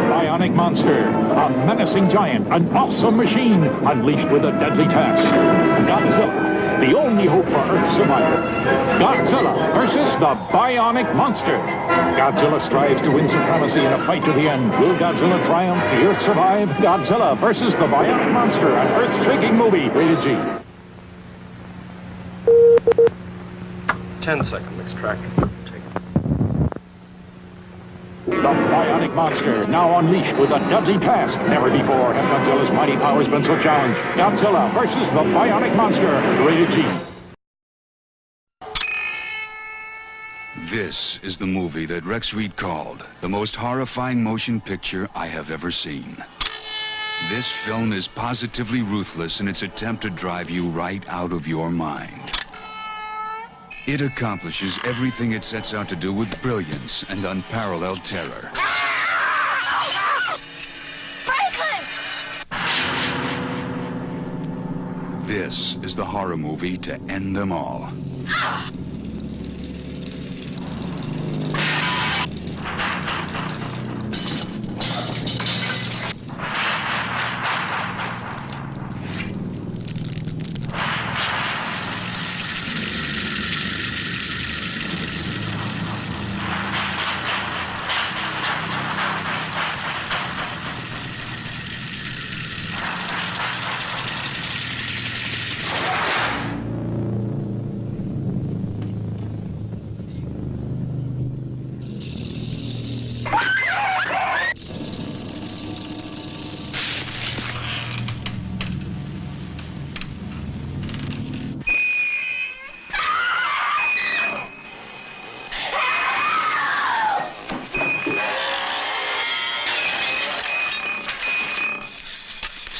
bionic monster, a menacing giant, an awesome machine, unleashed with a deadly task. Godzilla, the only hope for Earth's survival. Godzilla versus the bionic monster. Godzilla strives to win supremacy in a fight to the end. Will Godzilla triumph? The Earth survive? Godzilla versus the bionic monster, an earth-shaking movie. Rated G. 10-second mix track. The bionic monster, now unleashed with a deadly task. Never before have Godzilla's mighty powers been so challenged. Godzilla versus the bionic monster. Rated G. This is the movie that Rex Reed called the most horrifying motion picture I have ever seen. This film is positively ruthless in its attempt to drive you right out of your mind. It accomplishes everything it sets out to do with brilliance and unparalleled terror. Franklin! This is the horror movie to end them all.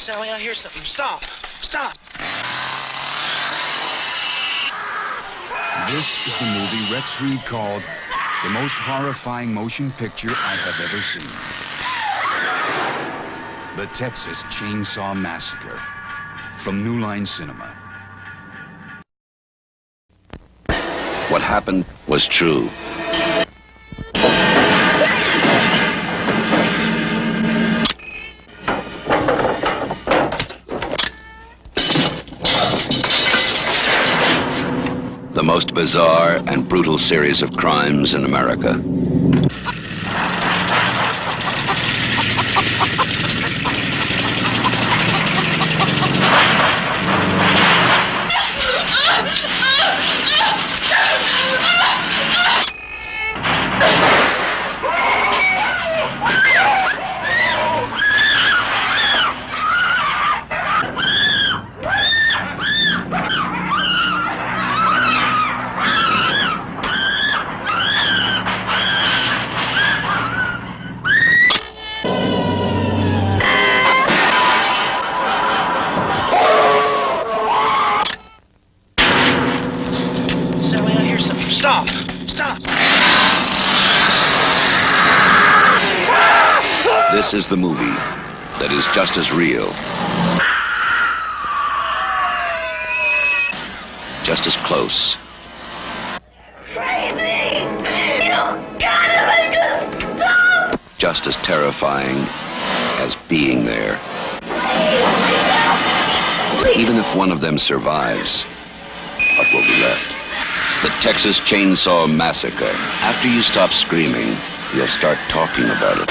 Sally, I hear something. Stop! Stop! This is the movie Rex Reed called the most horrifying motion picture I have ever seen. The Texas Chainsaw Massacre from New Line Cinema. What happened was true. The most bizarre and brutal series of crimes in America. Sally, I hear something. Stop! Stop! This is the movie that is just as real, just as close, just as terrifying as being there. Even if one of them survives, what will be left? The Texas Chainsaw Massacre. After you stop screaming, you'll start talking about it.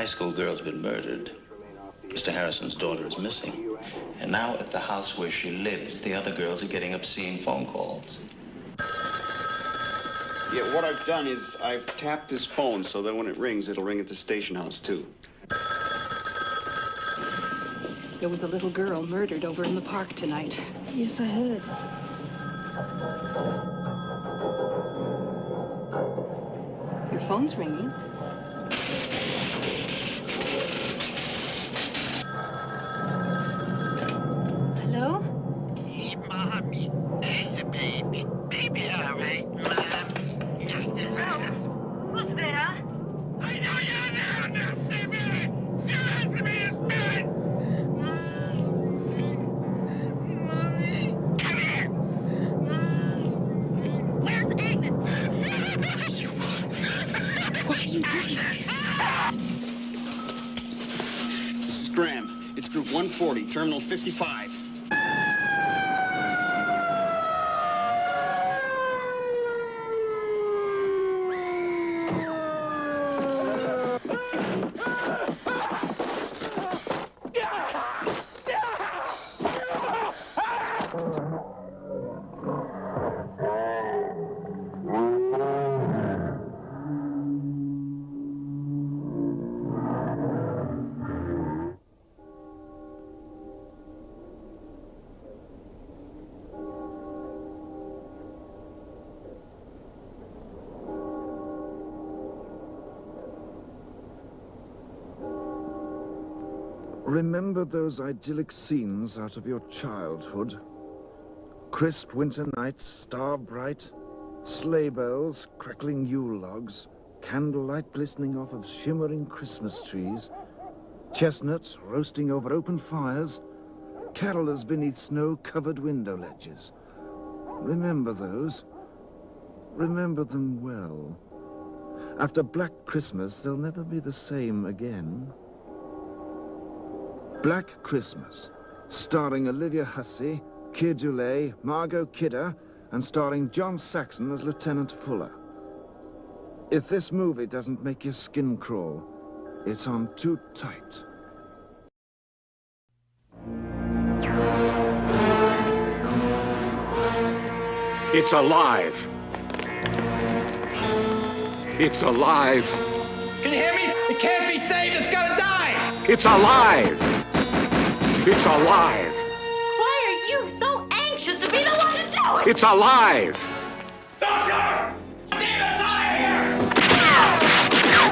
school girl's been murdered. Mr. Harrison's daughter is missing. And now at the house where she lives, the other girls are getting obscene phone calls. Yeah, what I've done is I've tapped this phone so that when it rings, it'll ring at the station house, too. There was a little girl murdered over in the park tonight. Yes, I heard. Your phone's ringing. Hello? Hey, Mommy. There's a baby. Baby, all right, Mom. Just a minute. Who's there? I know you're there now, baby. You answer me in spirit. Mommy. Come here. Where's Agnes? You won't. What are you doing? This is Graham. It's group 140, terminal 55. Remember those idyllic scenes out of your childhood? Crisp winter nights, star bright, sleigh bells, crackling Yule logs, candlelight glistening off of shimmering Christmas trees, chestnuts roasting over open fires, carolers beneath snow-covered window ledges. Remember those. Remember them well. After Black Christmas, they'll never be the same again. Black Christmas, starring Olivia Hussey, Keir Dullea, Margot Kidder, and starring John Saxon as Lieutenant Fuller. If this movie doesn't make your skin crawl, it's on too tight. It's alive. It's alive. Can you hear me? It can't be saved. It's gotta die. It's alive. It's alive. Why are you so anxious to be the one to do it? It's alive. Doctor! Demons out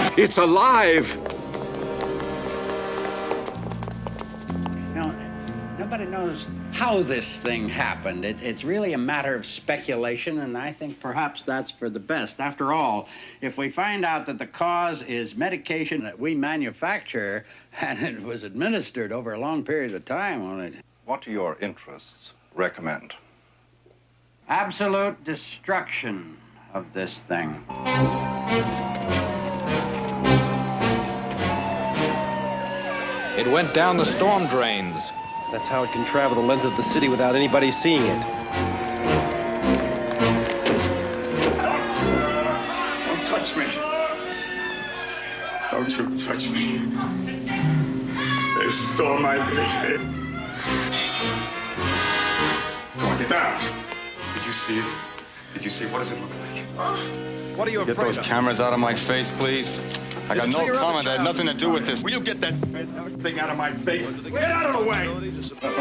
of here! It's alive. Now, nobody knows how this thing happened. It's really a matter of speculation, and I think perhaps that's for the best. After all, if we find out that the cause is medication that we manufacture and it was administered over a long period of time, well, What do your interests recommend? absolute destruction of this thing. It went down the storm drains. That's how it can travel the length of the city without anybody seeing it. Don't touch me. Don't you touch me. They stole my baby. Come on, get down. Did you see it? Did you see? What does it look like? What are you Get afraid those of? cameras out of my face, please. I got Just no to your other comment. I had child. nothing to do with this. Will you get that thing out of my face? Get out of the way!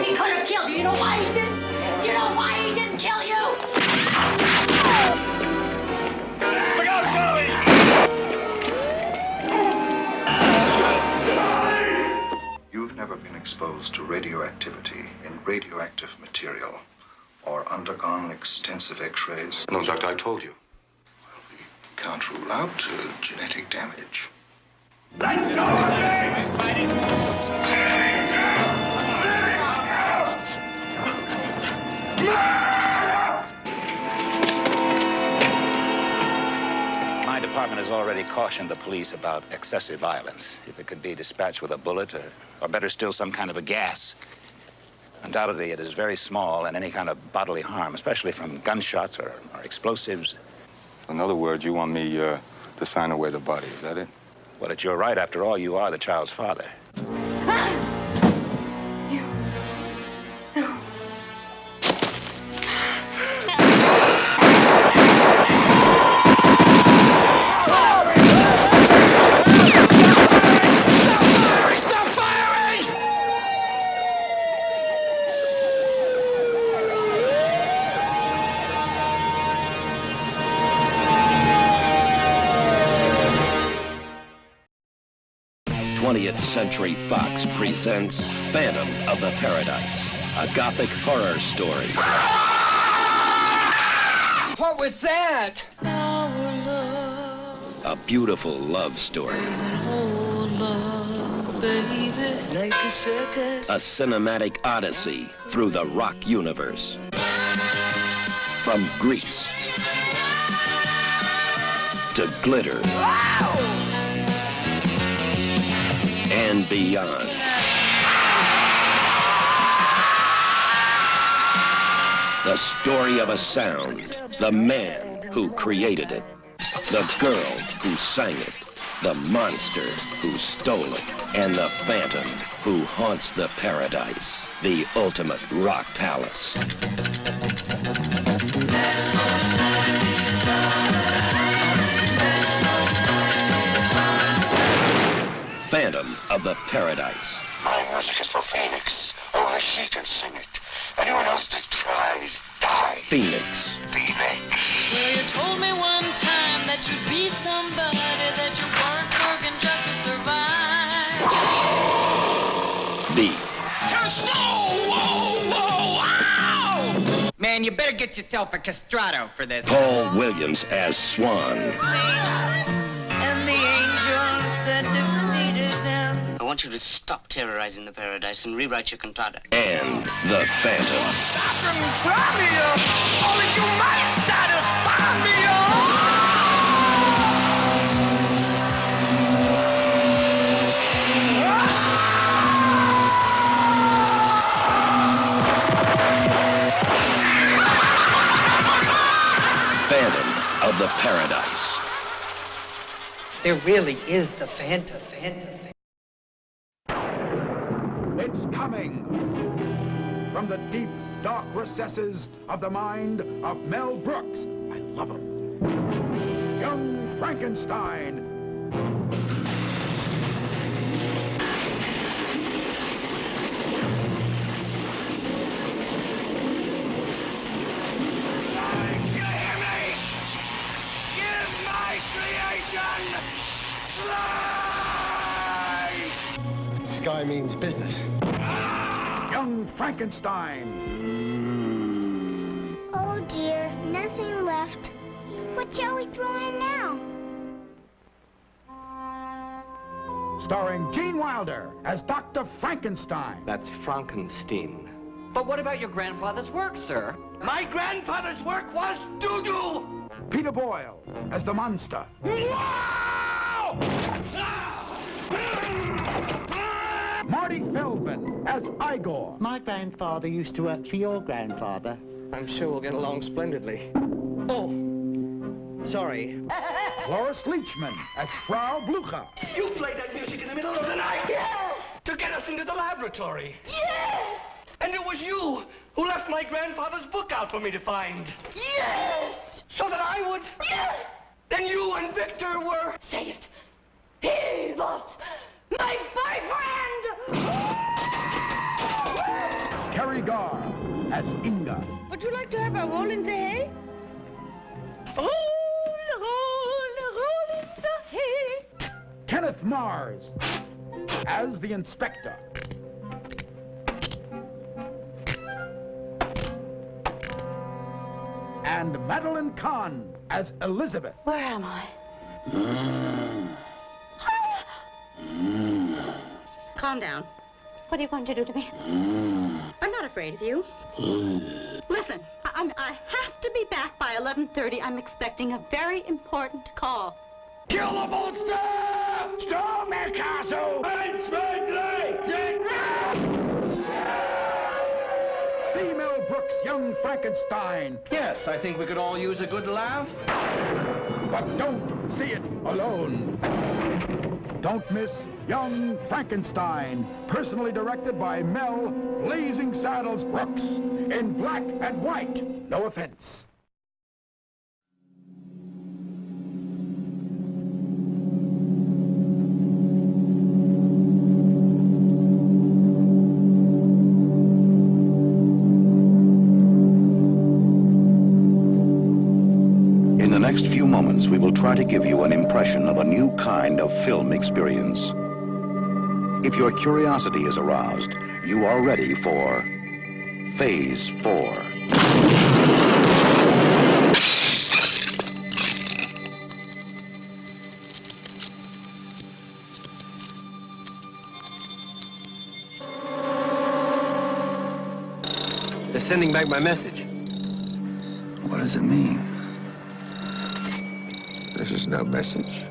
He could have killed you. You know why he didn't? You know why he didn't kill you? Look out, Charlie! You've never been exposed to radioactivity in radioactive material or undergone extensive x-rays? No, Doctor, I told you. Well, we can't rule out genetic damage. Let go of My department has already cautioned the police about excessive violence. If it could be dispatched with a bullet or better still, some kind of a gas. Undoubtedly, it is very small, and any kind of bodily harm, especially from gunshots or explosives. In other words, you want me to sign away the body, is that it? Well, it's your right. After all, you are the child's father. Stop firing! 20th Century Fox presents Phantom of the Paradise, a gothic horror story. What was that? A beautiful love story. A cinematic odyssey through the rock universe. From Greece to glitter and beyond. The story of a sound, the man who created it, the girl who sang it, the monster who stole it, and the phantom who haunts the paradise, the ultimate rock palace. Phantom of the Paradise. My music is for Phoenix. Only she can sing it. Anyone else that tries, dies. Phoenix. Phoenix. Well, you told me one time that you'd be somebody, that you weren't working just to survive. B. Snow! Whoa! Whoa! Ow! Man, you better get yourself a castrato for this. Paul Williams as Swan. And the angels that defeated them. I want you to stop terrorizing the paradise and rewrite your cantata. And the Phantom. Stop and try me, only you might satisfy me, Phantom of the Paradise. There really is the Phantom. It's coming from the deep, dark recesses of the mind of Mel Brooks. I love him. Young Frankenstein. Sky means business. Young Frankenstein. Oh dear, nothing left. What shall we throw in now? Starring Gene Wilder as Dr. Frankenstein. That's Frankenstein. But what about your grandfather's work, sir? My grandfather's work was doo-doo! Peter Boyle as the monster. Marty Feldman as Igor. My grandfather used to work for your grandfather. I'm sure we'll get along splendidly. Oh, sorry. Cloris Leachman as Frau Blucher. You played that music in the middle of the night? Yes! To get us into the laboratory? Yes! And it was you who left my grandfather's book out for me to find? Yes! So that I would? Yes! Then you and Victor were... Say it. He was my boyfriend! Cary Garr as Inga. Would you like to have a roll in the hay? Roll in the hay. Kenneth Mars as the inspector. And Madeline Kahn as Elizabeth. Where am I? Calm down. What are you going to do to me? I'm not afraid of you. Listen, I have to be back by 11:30. I'm expecting a very important call. Kill the monster! Storm their castle! And See Mel Brooks' Young Frankenstein. Yes, I think we could all use a good laugh. but don't see it alone. Don't miss Young Frankenstein, personally directed by Mel Blazing Saddles Brooks, in black and white. No offense. In the next few moments, we will try to give you an impression of a new kind of film experience. If your curiosity is aroused, you are ready for Phase 4. They're sending back my message. What does it mean? This is no message.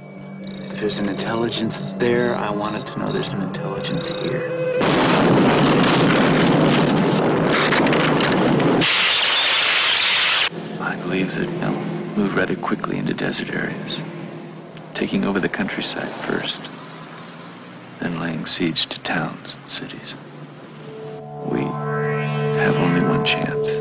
If there's an intelligence there, I wanted to know there's an intelligence here. I believe that they'll move rather quickly into desert areas, taking over the countryside first, then laying siege to towns and cities. We have only one chance.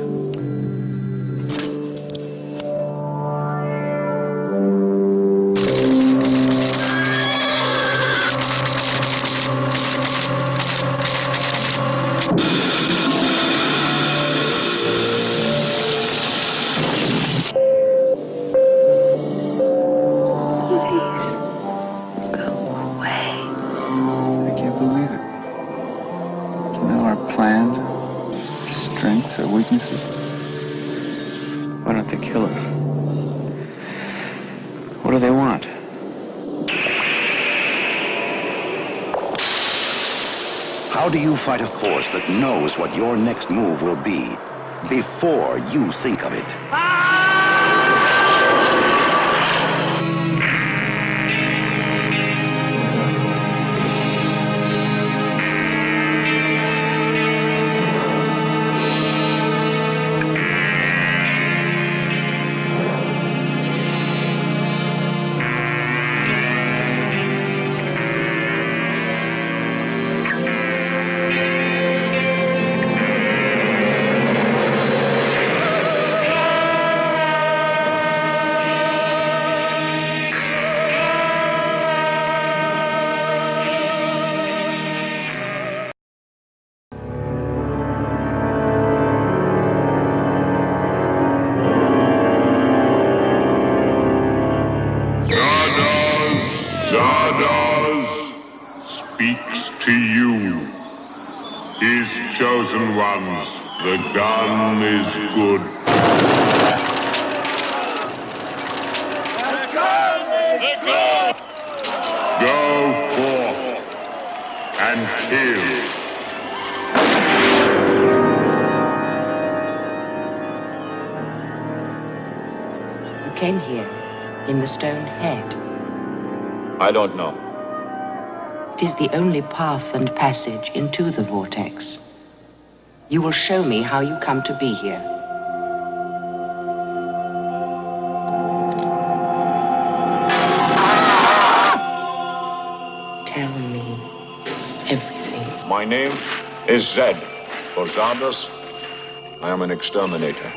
Our weaknesses. Why don't they kill us? What do they want? How do you fight a force that knows what your next move will be before you think of it? To you, his chosen ones, the gun is good. The gun is good! Go forth and kill. You came here in the stone head. I don't know. It is the only path and passage into the vortex. You will show me how you come to be here. Tell me everything. My name is Zed. For Zardos, I am an exterminator.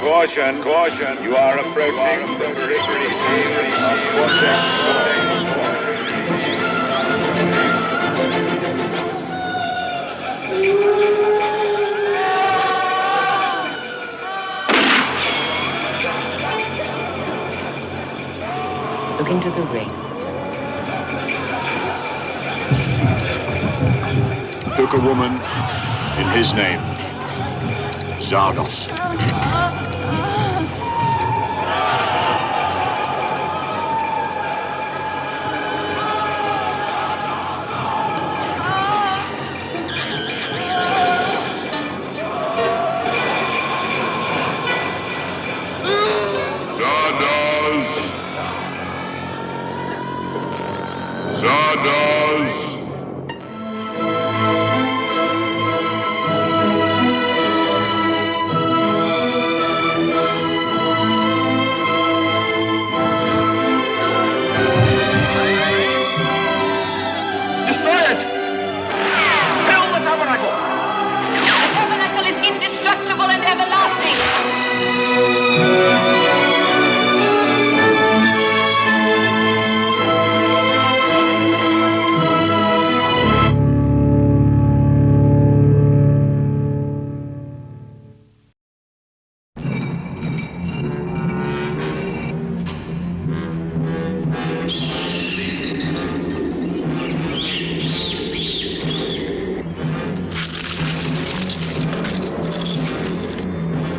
Caution, caution, you are approaching the periphery of vortex. Look into the ring. Took a woman in his name, Zardos. orders. Destroy it! Kill the tabernacle! The tabernacle is indestructible and everlasting.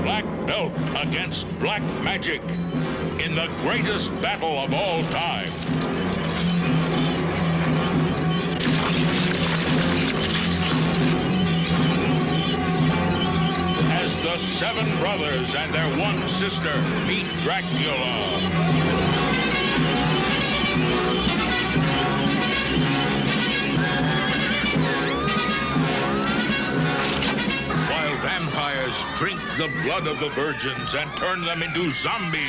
Black belt against black magic in the greatest battle of all time. As the seven brothers and their one sister meet Dracula. While vampires drink the blood of the virgins and turn them into zombies.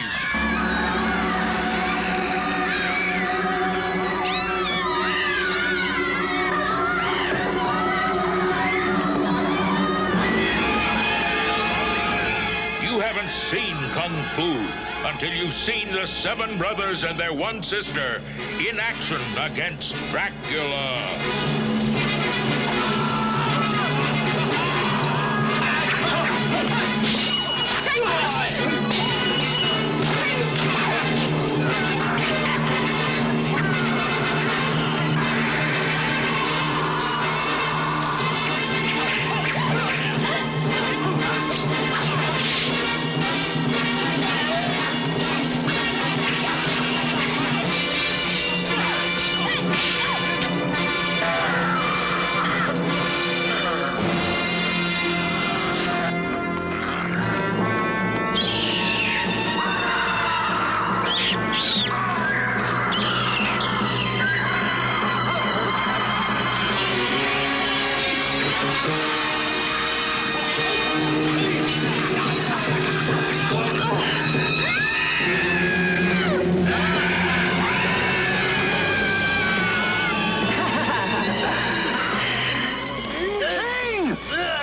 You haven't seen Kung Fu until you've seen the seven brothers and their one sister in action against Dracula.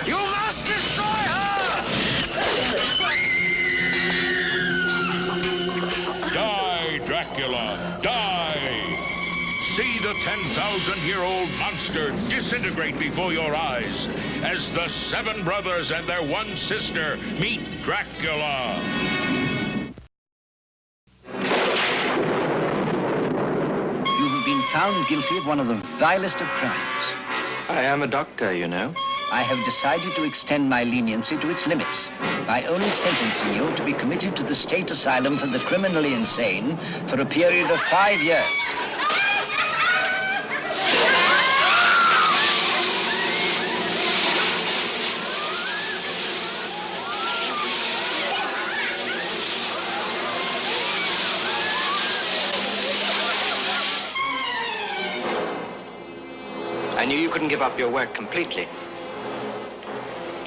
You must destroy her! Die, Dracula, die! See the 10,000-year-old monster disintegrate before your eyes as the seven brothers and their one sister meet Dracula. You have been found guilty of one of the vilest of crimes. I am a doctor, you know. I have decided to extend my leniency to its limits by only sentencing you to be committed to the state asylum for the criminally insane for a period of 5 years. I knew you couldn't give up your work completely.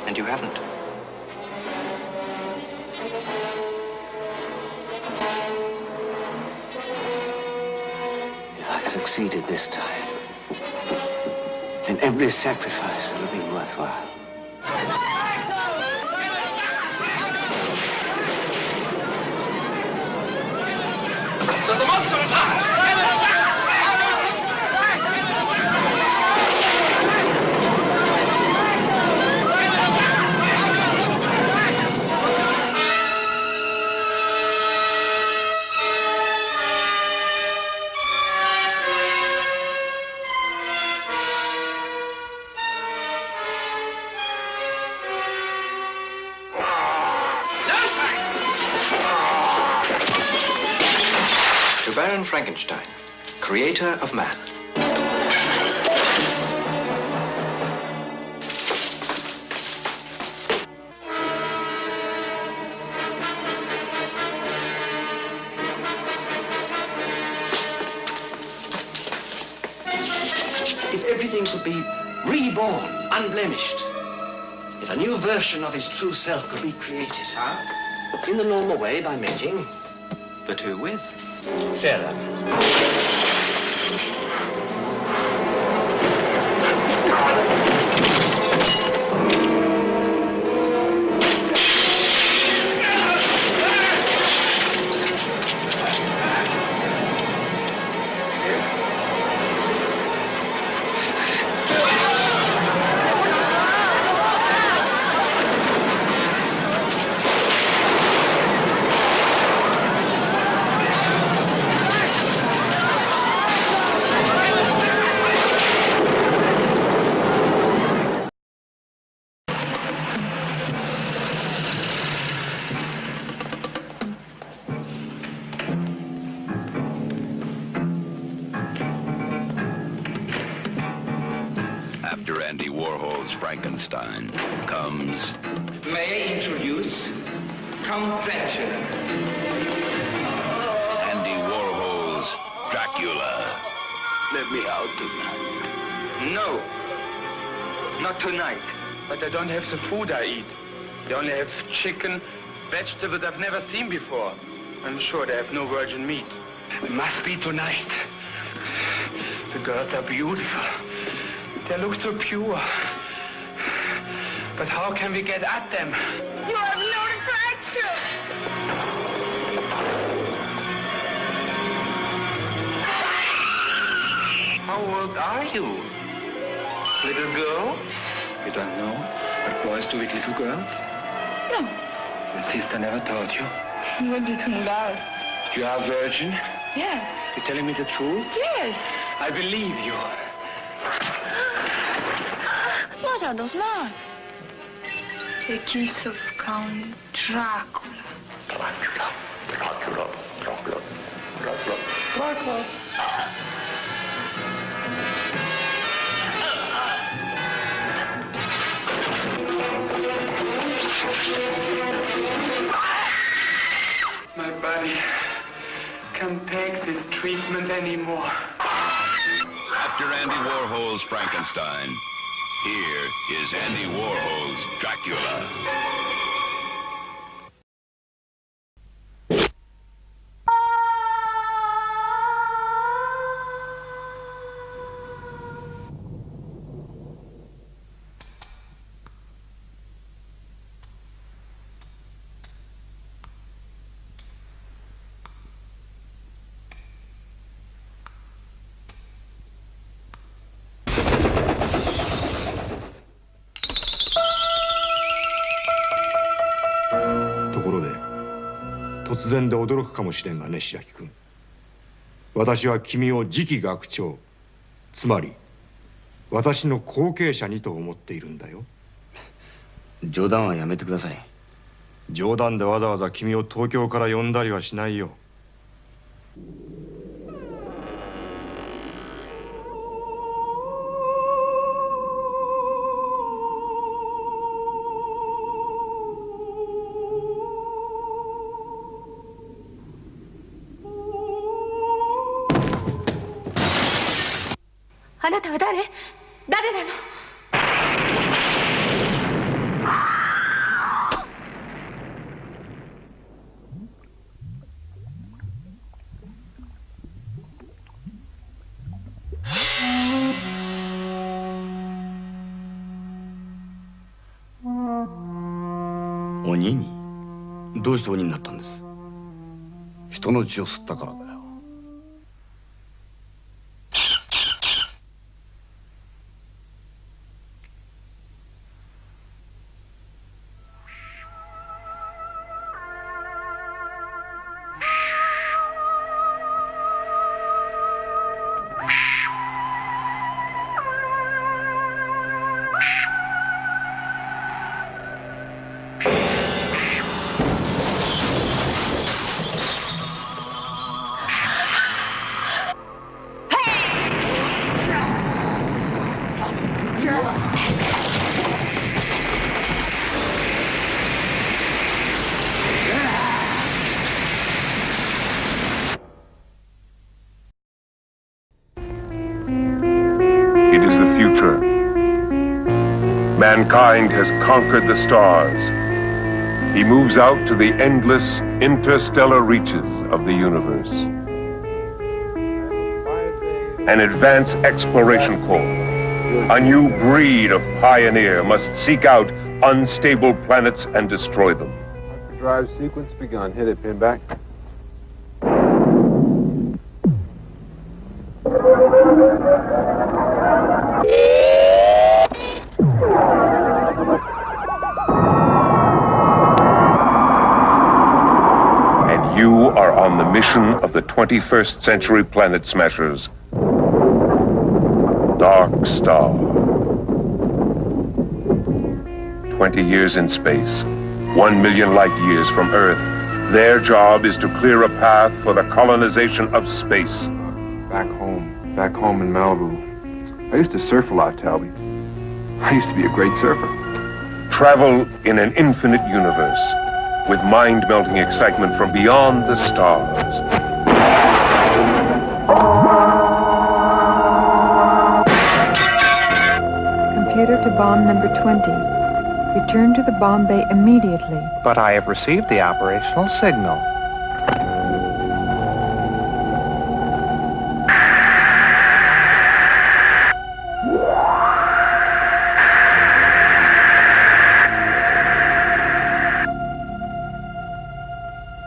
And you haven't. If I succeeded this time, then every sacrifice will have been worthwhile. There's a monster attached! To Baron Frankenstein, creator of man. If everything could be reborn, unblemished. If a new version of his true self could be created, huh? In the normal way, by mating. But who with? Sarah. After Andy Warhol's Frankenstein comes... May I introduce Count Dracula? Andy Warhol's Dracula. Let me out tonight. No, not tonight. But I don't have the food I eat. They only have chicken, vegetables I've never seen before. I'm sure they have no virgin meat. It must be tonight. The girls are beautiful. They look so pure. But how can we get at them? You have no attraction. How old are you? Little girl? You don't know what boys do with little girls? No. Your sister never told you. You would be too embarrassed. You are a virgin? Yes. You're telling me the truth? Yes. I believe you. What are those marks? The kiss of Count Dracula. Dracula, Dracula, Dracula, Dracula, Dracula. My body can't take this treatment anymore. After Andy Warhol's Frankenstein, here is Andy Warhol's Dracula.ところで突然で驚くかもしれんがね、白木君。私は君を次期学長、つまり私の後継者にと思っているんだよ。冗談はやめてください。冗談でわざわざ君を東京から呼んだりはしないよ。あなたは誰？誰なの？鬼に？どうして鬼になったんです？人の血を吸ったからだよ。Mankind has conquered the stars. He moves out to the endless interstellar reaches of the universe. An advanced exploration corps, a new breed of pioneer, must seek out unstable planets and destroy them. Drive sequence begun. Hit it, Pinback. And you are on the mission of the 21st century planet smashers. Dark Star. 20 years in space, 1 million light years from Earth. Their job is to clear a path for the colonization of space. Back home in Malibu. I used to surf a lot, Talby. I used to be a great surfer. Travel in an infinite universe with mind-melting excitement from beyond the stars. Computer to bomb number 20. Return to the bomb bay immediately. But I have received the operational signal.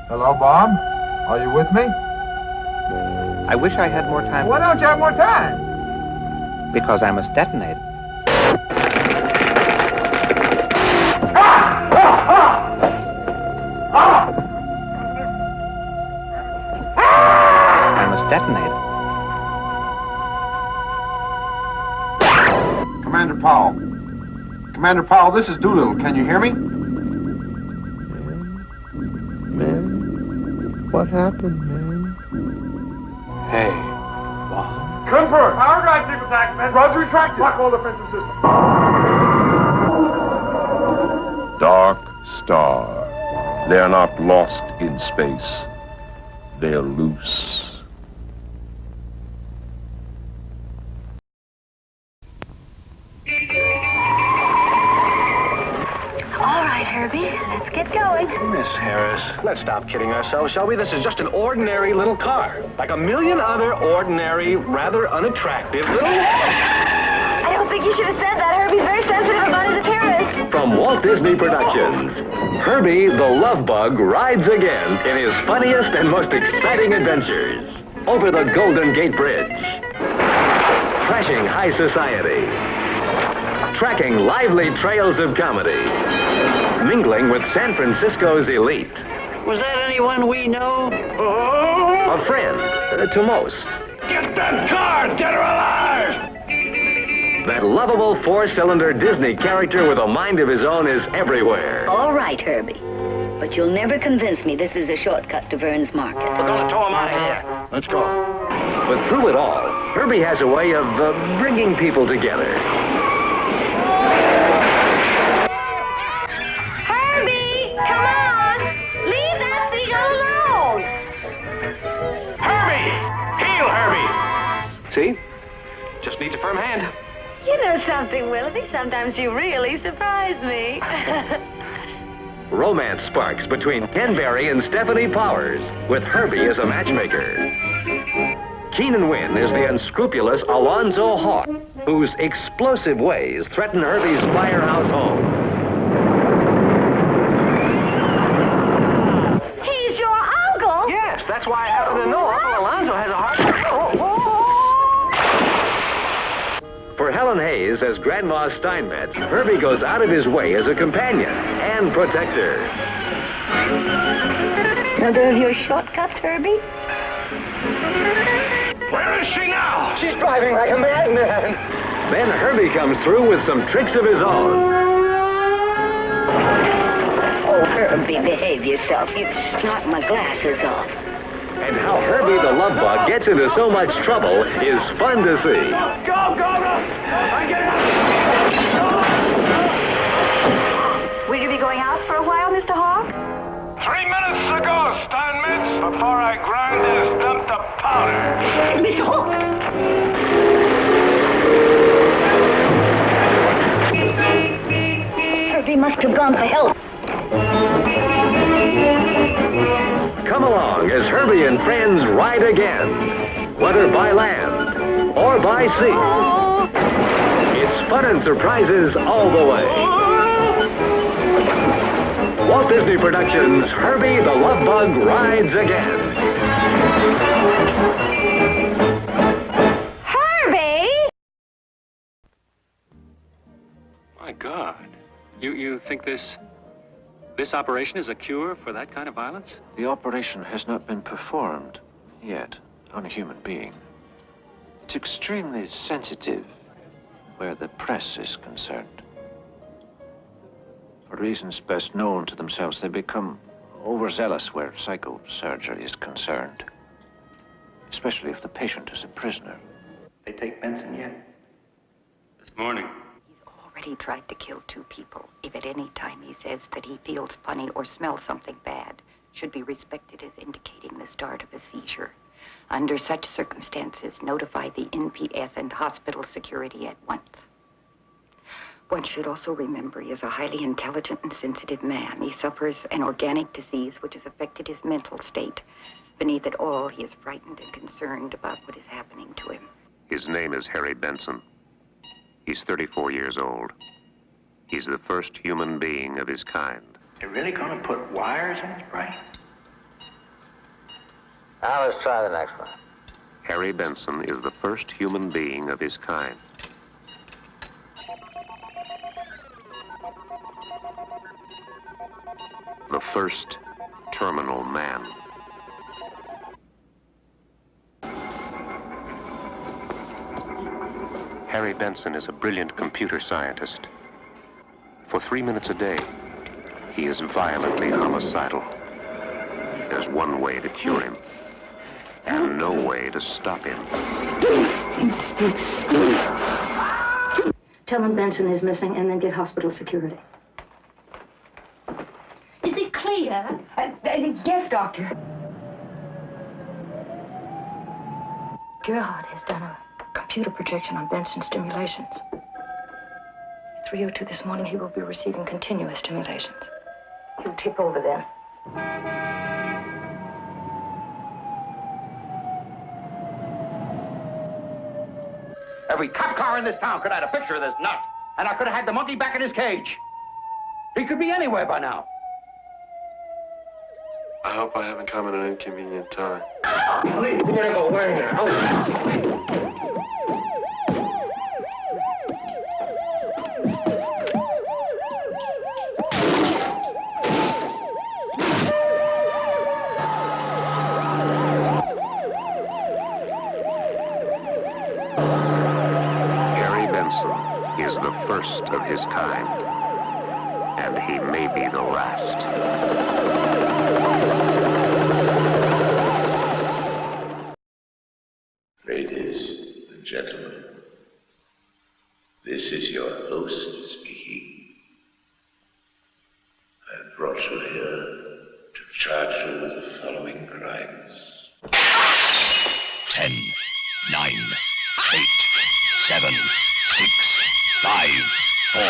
Hello, Bob? Are you with me? I wish I had more time. Why don't you have more time? Because I must detonate. I must detonate. Commander Powell. Commander Powell, this is Doolittle. Can you hear me? What happened, man? Hey, Bob. Confirm. Power drive sequence activated. Roger retracted. Block all defensive systems. Dark Star. They are not lost in space. They're loose. All right, Herbie, let's get going. Miss Harris, let's stop kidding ourselves, shall we? This is just an ordinary little car. Like a million other ordinary, rather unattractive little... I don't think you should have said that. Herbie's very sensitive about his appearance. From Walt Disney Productions, Herbie the Love Bug rides again in his funniest and most exciting adventures. Over the Golden Gate Bridge. Crashing high society. Tracking lively trails of comedy. Mingling with San Francisco's elite. Was that anyone we know? A friend to most. Get that car, dead or alive! That lovable four-cylinder Disney character with a mind of his own is everywhere. All right, Herbie. But you'll never convince me this is a shortcut to Vern's Market. We're gonna tow him out of here. Let's go. But through it all, Herbie has a way of bringing people together. Herbie, come on! Leave that seagull alone! Herbie! Heel, Herbie! See? Just needs a firm hand. You know something, Willoughby? Sometimes you really surprise me. Romance sparks between Ken Berry and Stephanie Powers, with Herbie as a matchmaker. Keenan Wynn is the unscrupulous Alonzo Hawk, whose explosive ways threaten Herbie's firehouse home. He's your uncle? Yes, that's why I happen to know Uncle Alonzo has a heart. For Helen Hayes as Grandma Steinmetz, Herbie goes out of his way as a companion and protector. Another of your shortcuts, Herbie? Where is she now? She's driving like a madman. Then Herbie comes through with some tricks of his own. Oh, Herbie, behave yourself. You knocked my glasses off. And how Herbie the Love Bug gets into so much trouble is fun to see. Go, go, go! I'm getting out! Will you be going out for a while, Mr. Hawk? 3 minutes ago, Steinmetz, before I grind this dump to powder. Mr. Hawk! and friends ride again, whether by land or by sea. It's fun and surprises all the way. Walt Disney Productions' Herbie the Love Bug rides again. Herbie! My God. You think this operation is a cure for that kind of violence? The operation has not been performed yet on a human being. It's extremely sensitive where the press is concerned. For reasons best known to themselves, they become overzealous where psychosurgery is concerned, especially if the patient is a prisoner. They take Benson yet? This morning. Already tried to kill 2 people. If at any time he says that he feels funny or smells something bad, should be respected as indicating the start of a seizure. Under such circumstances, notify the NPS and hospital security at once. One should also remember he is a highly intelligent and sensitive man. He suffers an organic disease which has affected his mental state. Beneath it all, he is frightened and concerned about what is happening to him. His name is Harry Benson. He's 34 years old. He's the first human being of his kind. They're really gonna put wires in his brain? Now let's try the next one. Harry Benson is the first human being of his kind. The first terminal man. Harry Benson is a brilliant computer scientist. For 3 minutes a day, he is violently homicidal. There's one way to cure him, and no way to stop him. Tell him Benson is missing and then get hospital security. Is it clear? Yes, Doctor. Gerhard has done a computer projection on Benson's stimulations. At 3:02 this morning, he will be receiving continuous stimulations. He'll tip over then. Every cop car in this town could have had a picture of this nut, and I could have had the monkey back in his cage. He could be anywhere by now. I hope I haven't come at an inconvenient time. We're gonna go where now? Is the first of his kind, and he may be the last. Ladies and gentlemen, this is your host speaking. I brought you here to charge you with the following crimes. 10, 9, 8, 7, 6, 5, 4,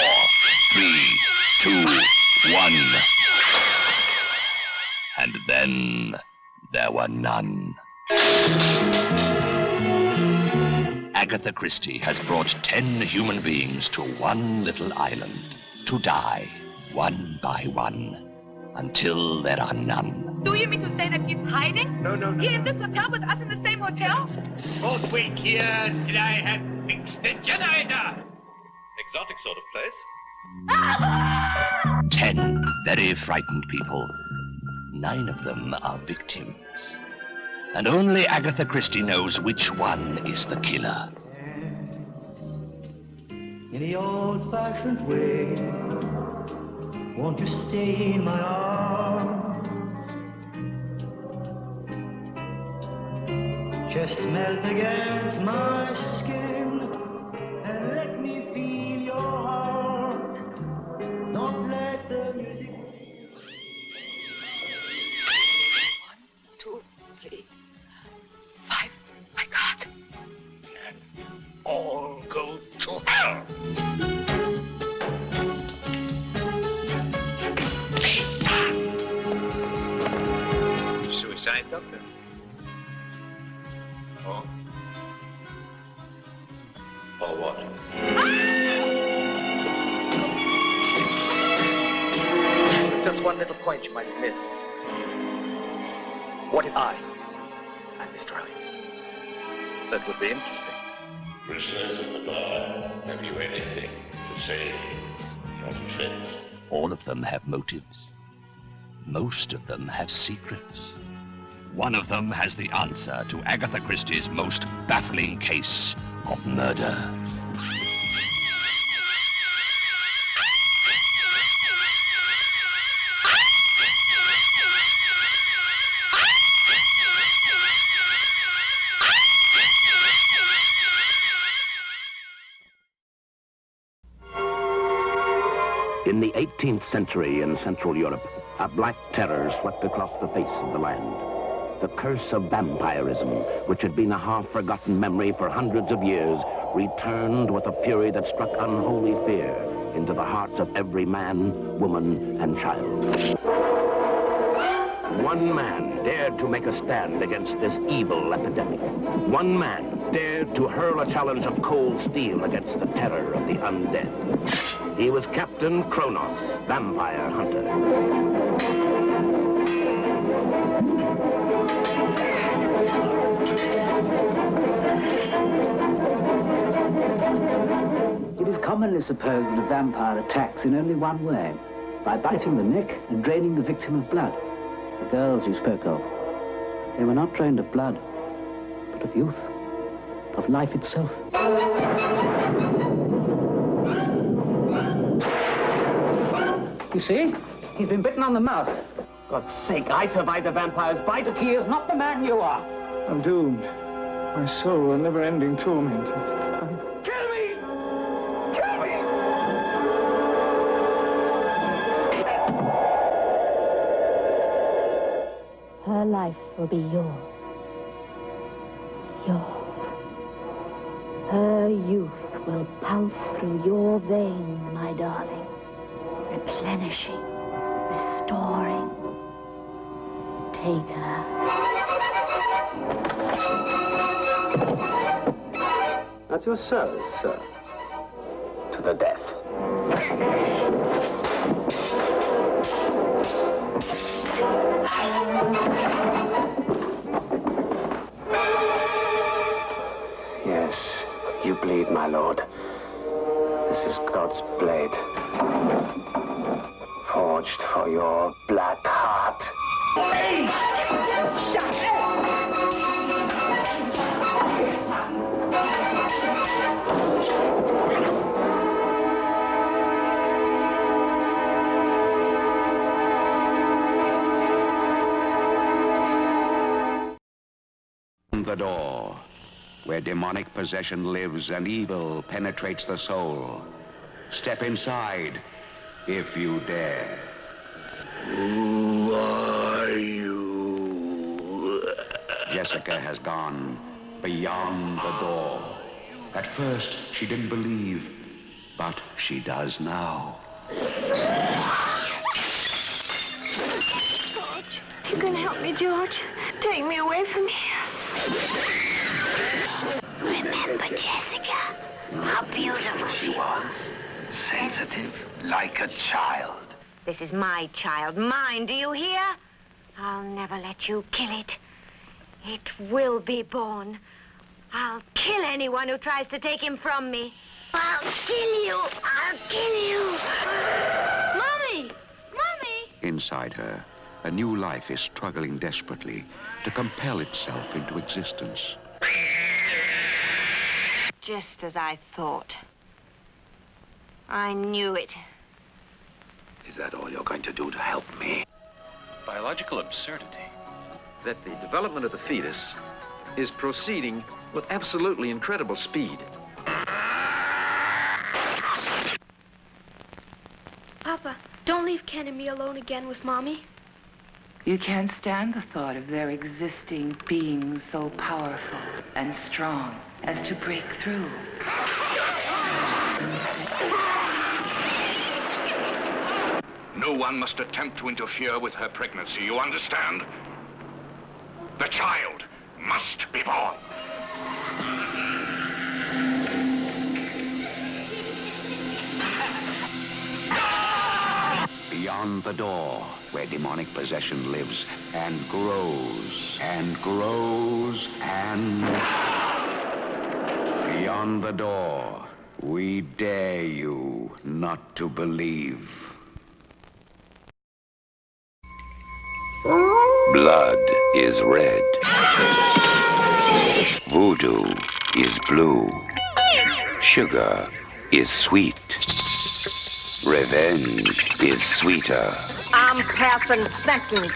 3, 2, 1. And then there were none. Agatha Christie has brought 10 human beings to one little island to die one by one until there are none. Do you mean to say that he's hiding? No. Here in this hotel with us in the same hotel? Both wait here till I have fixed this generator. Exotic sort of place. 10 very frightened people. 9 of them are victims. And only Agatha Christie knows which one is the killer. In the old-fashioned way, won't you stay in my arms? Just melt against my skin and let me feel your heart. Don't let the music... 1, 2, 3, 5. My God. All go to hell. Suicide, Doctor? Or what? There's just one little point you might have missed. What if I am Mr. Owen? That would be interesting. Prisoners of the bar, have you anything to say? Your defense? All of them have motives. Most of them have secrets. One of them has the answer to Agatha Christie's most baffling case of murder. In the 18th century in Central Europe, a black terror swept across the face of the land. The curse of vampirism, which had been a half-forgotten memory for hundreds of years, returned with a fury that struck unholy fear into the hearts of every man, woman, and child. One man dared to make a stand against this evil epidemic. One man dared to hurl a challenge of cold steel against the terror of the undead. He was Captain Kronos, vampire hunter. It is commonly supposed that a vampire attacks in only one way, by biting the neck and draining the victim of blood. The girls you spoke of, they were not drained of blood, but of youth, of life itself. You see? He's been bitten on the mouth. God's sake, I survived the vampire's bite. He is not the man you are. I'm doomed. My soul a never-ending torment. Kill me! Kill me! Her life will be yours. Yours. Her youth will pulse through your veins, my darling. Replenishing, restoring. Take her. At your service, sir. To the death. Yes, you bleed, my lord. This is God's blade. Forged for your black heart. Hey! Shut The door, where demonic possession lives and evil penetrates the soul. Step inside, if you dare. Who are you? Jessica has gone beyond the door. At first, she didn't believe, but she does now. George, you can help me, George. Take me away from here. Remember, Jessica, how beautiful she was. Sensitive, like a child. This is my child, mine, do you hear? I'll never let you kill it. It will be born. I'll kill anyone who tries to take him from me. I'll kill you! I'll kill you! Mommy! Mommy! Inside her, a new life is struggling desperately to compel itself into existence. Just as I thought. I knew it. Is that all you're going to do to help me? Biological absurdity. That the development of the fetus is proceeding with absolutely incredible speed. Papa, don't leave Ken and me alone again with Mommy. You can't stand the thought of there existing beings so powerful and strong as to break through. No one must attempt to interfere with her pregnancy, you understand? The child must be born. Beyond the door, where demonic possession lives and grows and grows and... Beyond the door, we dare you not to believe. Blood is red. Voodoo is blue. Sugar is sweet. Revenge is sweeter. I'm passing sentence.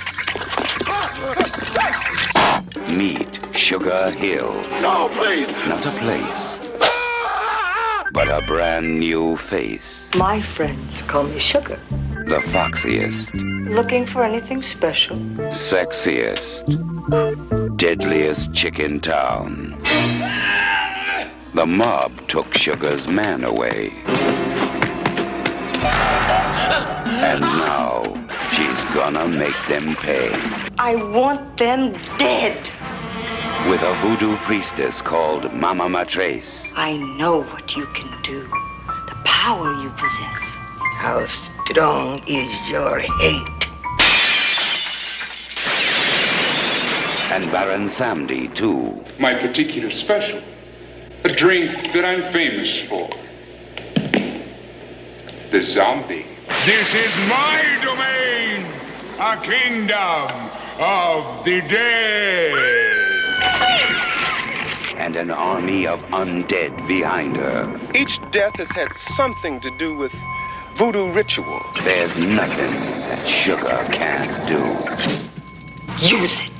Meet Sugar Hill. No, please. Not a place, but a brand new face. My friends call me Sugar. The foxiest, Looking for anything special? sexiest, deadliest chick in town. The mob took Sugar's man away. And now she's gonna make them pay. I want them dead. With a voodoo priestess called Mama Matres. I know what you can do. The power you possess. How strong is your hate? And Baron Samdi, too. My particular special. A drink that I'm famous for. The zombie. This is my domain, a kingdom of the dead. And an army of undead behind her. Each death has had something to do with voodoo ritual. There's nothing that Sugar can't do. Use it.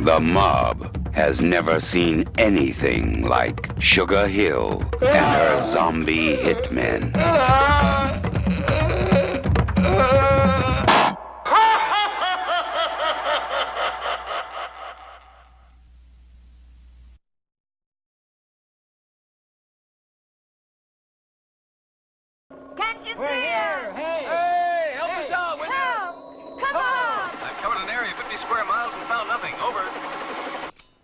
The mob has never seen anything like Sugar Hill and her zombie hitmen. Can't you see here! us? Hey, help us out, will you? Help! Come on! I've covered an area 50 square miles and found nothing. Over.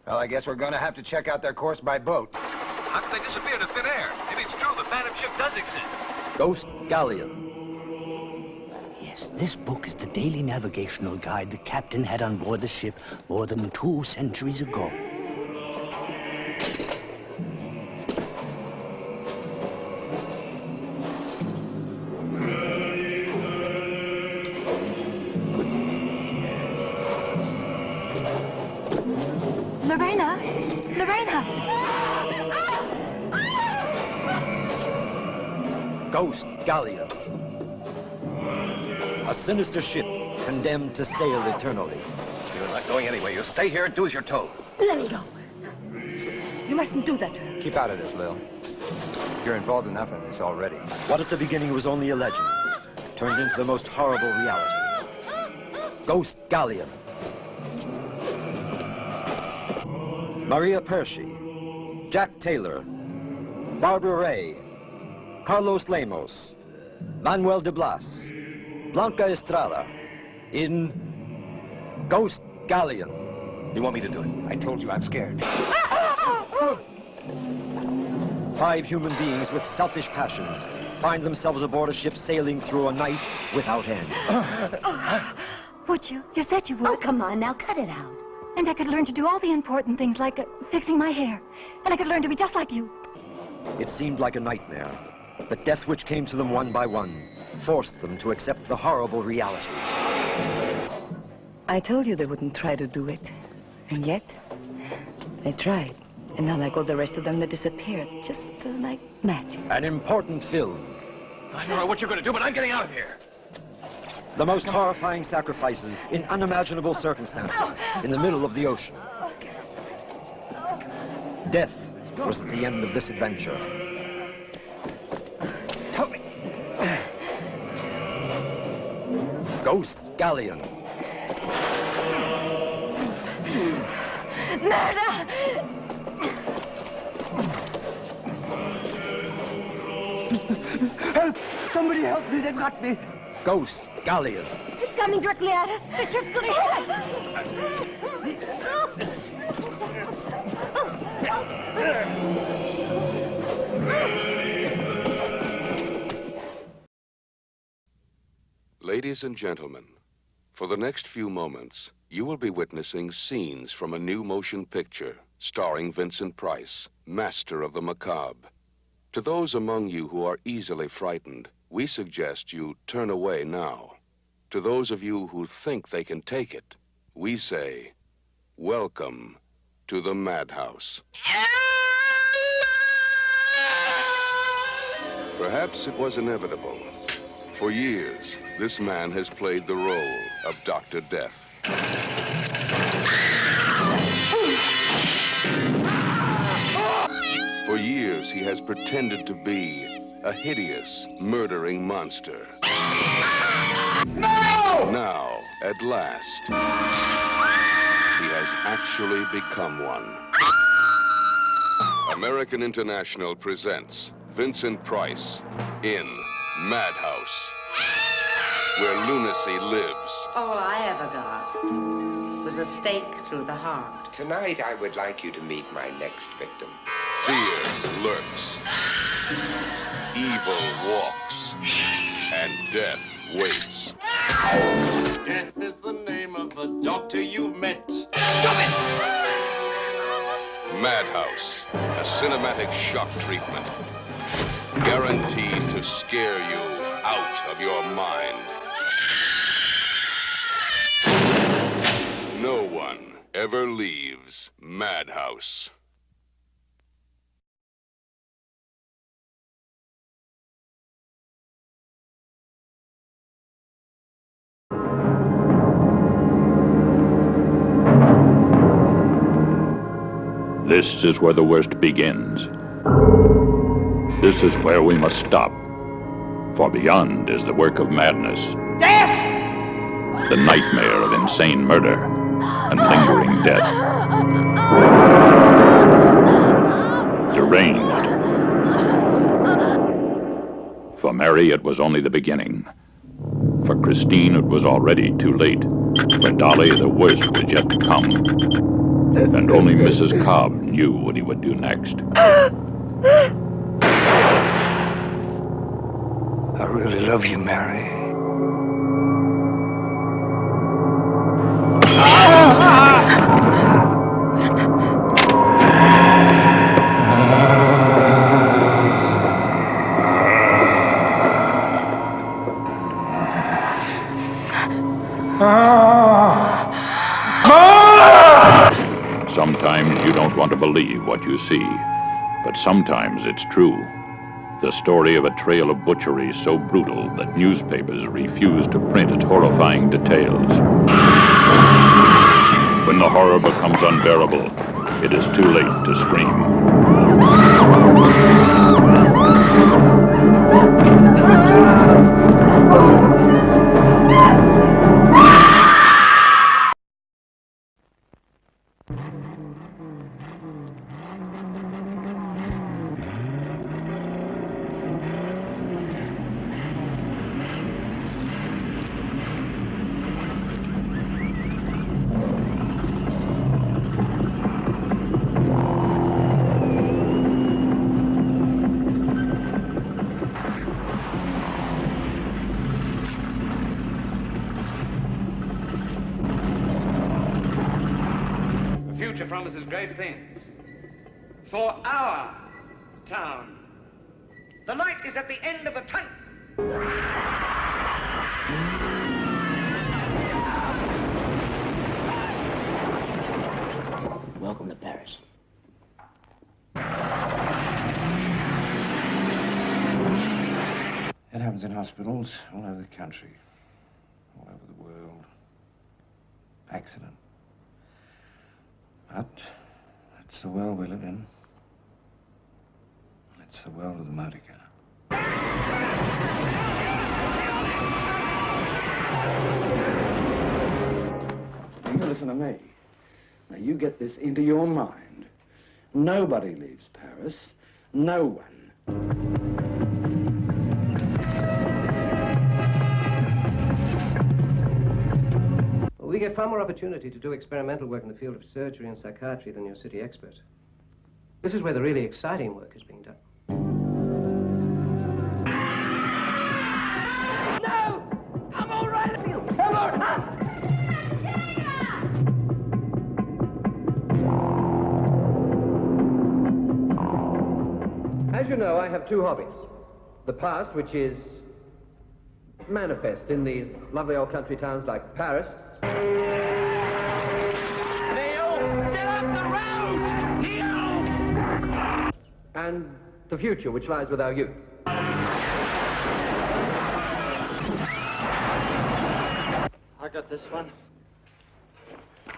Well, I guess we're going to have to check out their course by boat. How could they disappear into thin air? Maybe it's true the Phantom ship does exist. Ghost Galleon. Yes, this book is the daily navigational guide the captain had on board the ship more than 2 centuries ago. Lorena! Lorena! Ghost Galleon. A sinister ship condemned to sail eternally. You're not going anywhere. You stay here and do as you're told. Let me go. You mustn't do that to her. Keep out of this, Lil. You're involved enough in this already. What at the beginning was only a legend turned into the most horrible reality. Ghost Galleon. Maria Pershi, Jack Taylor, Barbara Ray, Carlos Lemos, Manuel de Blas, Blanca Estrada, in Ghost Galleon. You want me to do it? I told you I'm scared. 5 human beings with selfish passions find themselves aboard a ship sailing through a night without end. Would you? You said you would. Oh, come on, now cut it out. And I could learn to do all the important things like fixing my hair. And I could learn to be just like you. It seemed like a nightmare, but death which came to them one by one forced them to accept the horrible reality. I told you they wouldn't try to do it. And yet, they tried. And now, like all the rest of them, they disappeared. Just like magic. An important film. I don't know what you're going to do, but I'm getting out of here. The most horrifying sacrifices in unimaginable circumstances in the middle of the ocean. Death was at the end of this adventure. Help me. Ghost Galleon. Murder! Help! Somebody help me, they've got me. Ghost Galleon. It's coming directly at us. The ship's gonna hit Ladies and gentlemen, for the next few moments, you will be witnessing scenes from a new motion picture starring Vincent Price, master of the macabre. To those among you who are easily frightened, we suggest you turn away now. To those of you who think they can take it, we say, welcome to the madhouse. Perhaps it was inevitable. For years, this man has played the role of Dr. Death. For years, he has pretended to be a hideous, murdering monster. No! Now, at last, he has actually become one. American International presents Vincent Price in Madhouse, where lunacy lives. All I ever got was a stake through the heart. Tonight, I would like you to meet my next victim. Fear lurks, evil walks, and death waits. Death is the name of the doctor you've met. Stop it! Madhouse, a cinematic shock treatment, guaranteed to scare you out of your mind. No one ever leaves Madhouse. This is where the worst begins. This is where we must stop. For beyond is the work of madness. Death! The nightmare of insane murder and lingering death. Deranged. For Mary, it was only the beginning. For Christine, it was already too late. For Dolly, the worst was yet to come. And only Mrs. Cobb knew what he would do next. I really love you, Mary. Sometimes you don't want to believe what you see, but sometimes it's true. The story of a trail of butchery so brutal that newspapers refuse to print its horrifying details. When the horror becomes unbearable, it is too late to scream. Promises great things for our town. The light is at the end of the tunnel. Welcome to Paris. It happens in hospitals all over the country, all over the world. Accident. But that's the world we live in. It's the world of the motor car. You listen to me. Now, you get this into your mind. Nobody leaves Paris. No one. We get far more opportunity to do experimental work in the field of surgery and psychiatry than your city expert. This is where the really exciting work is being done. No! I'm As you know, I have two hobbies. The past, which is manifest in these lovely old country towns like Paris. Neil, get off the road! Neil! And the future, which lies with our youth. I got this one.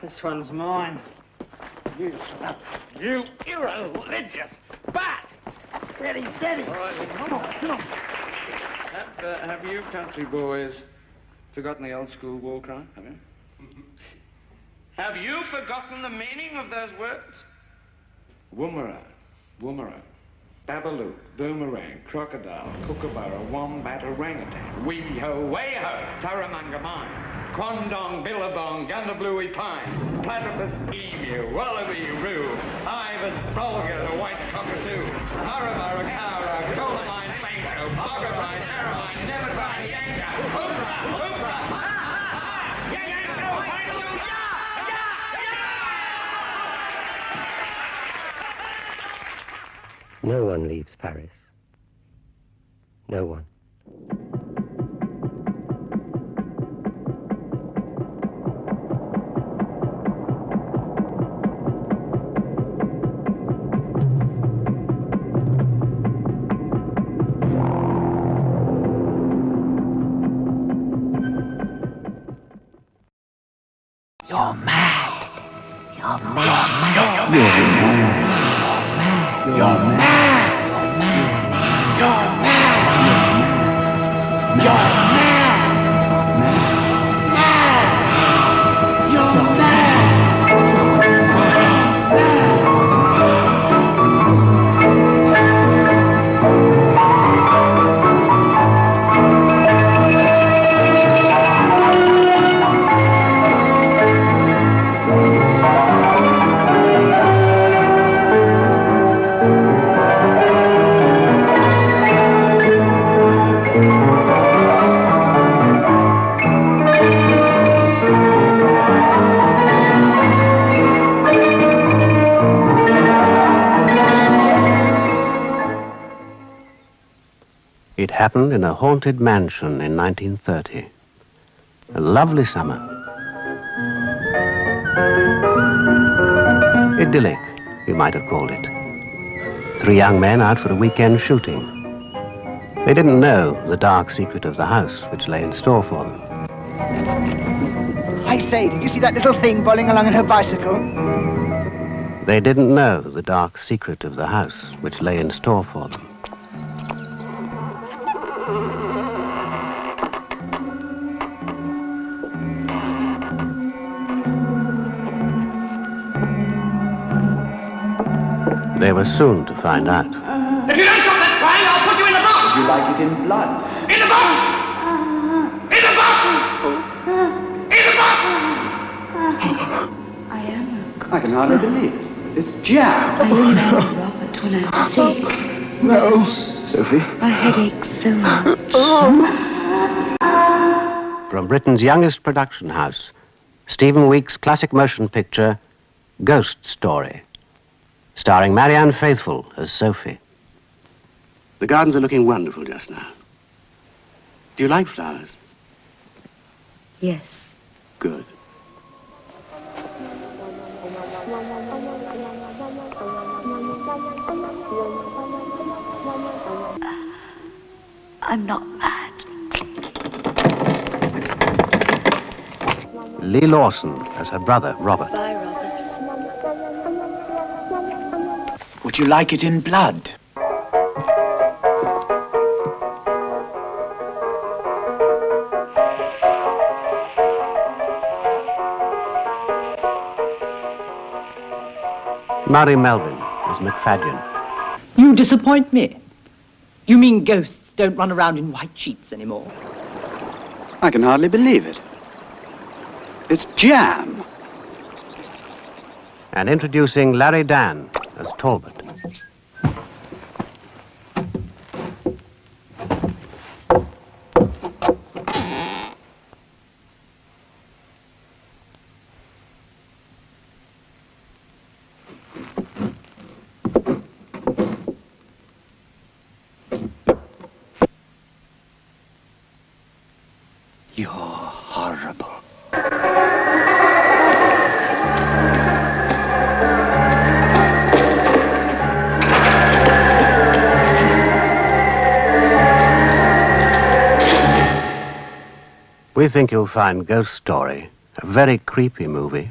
This one's mine. You slut. You irreligious bat! Steady, steady! All right, come on, come on. Have you country boys forgotten the old school war cry? Have you? Have you forgotten the meaning of those words? Woomera, woomera, babaloo, boomerang, crocodile, kookaburra, wombat, orangutan, wee-ho, way-ho, taramanga mine, quandong, billabong, gundabluey pine, platypus, emu, wallaby, roo, ibis, bulgur, the white cockatoo, marabara, cowra, coalamine, fango, boggermine, aramine, nevermine, yanka, hoopra, hoopra, ha, ha, ha, yanko, yanko, ya, ya, ya! No one leaves Paris. No one. You're mad. You're mad. You're mad. You're mad. You're mad. You're mad. It happened in a haunted mansion in 1930. A lovely summer. Idyllic, you might have called it. 3 young men out for a weekend shooting. They didn't know the dark secret of the house which lay in store for them. I say, did you see that little thing bowling along on her bicycle? They didn't know the dark secret of the house which lay in store for them. They were soon to find out. If you don't stop that crying, I'll put you in the box! Would you like it in blood? In the box! In the box! In the box! I am. I can hardly believe it. It's jam. I remember Robert when I was sick. Rose. Sophie? My head aches so much. From Britain's youngest production house, Stephen Week's classic motion picture, Ghost Story, starring Marianne Faithfull as Sophie. The gardens are looking wonderful just now. Do you like flowers? Yes. Good. I'm not mad. Lee Lawson as her brother, Robert. Bye, Robert. Would you like it in blood? Murray Melvin as McFadden. You disappoint me. You mean ghosts don't run around in white sheets anymore? I can hardly believe it. It's jam. And introducing Larry Dan as Talbot. You're horrible. We think you'll find Ghost Story a very creepy movie.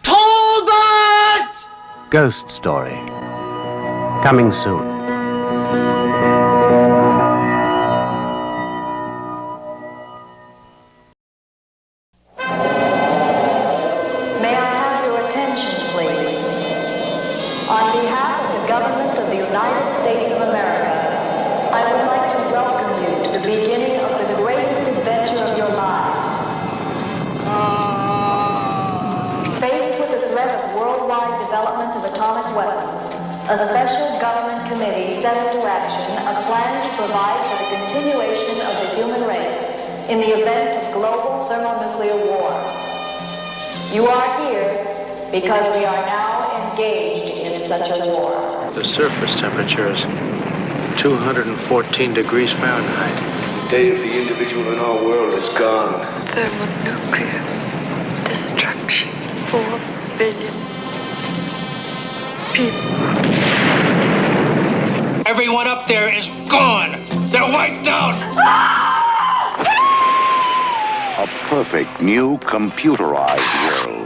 Talbot! Ghost Story. Coming soon. May I have your attention, please? On behalf of the government of the United States of America, I would like to welcome you to the beginning of the greatest adventure of your lives. Faced with the threat of worldwide development of atomic weapons, a special government committee set into action a plan to provide for the continuation of the human race in the event of global thermonuclear war. You are here because we are now engaged in such a war. The surface temperature is 214 degrees Fahrenheit. The day of the individual in our world is gone. Thermonuclear destruction. 4 billion people. Everyone up there is gone. They're wiped out. A perfect new computerized world.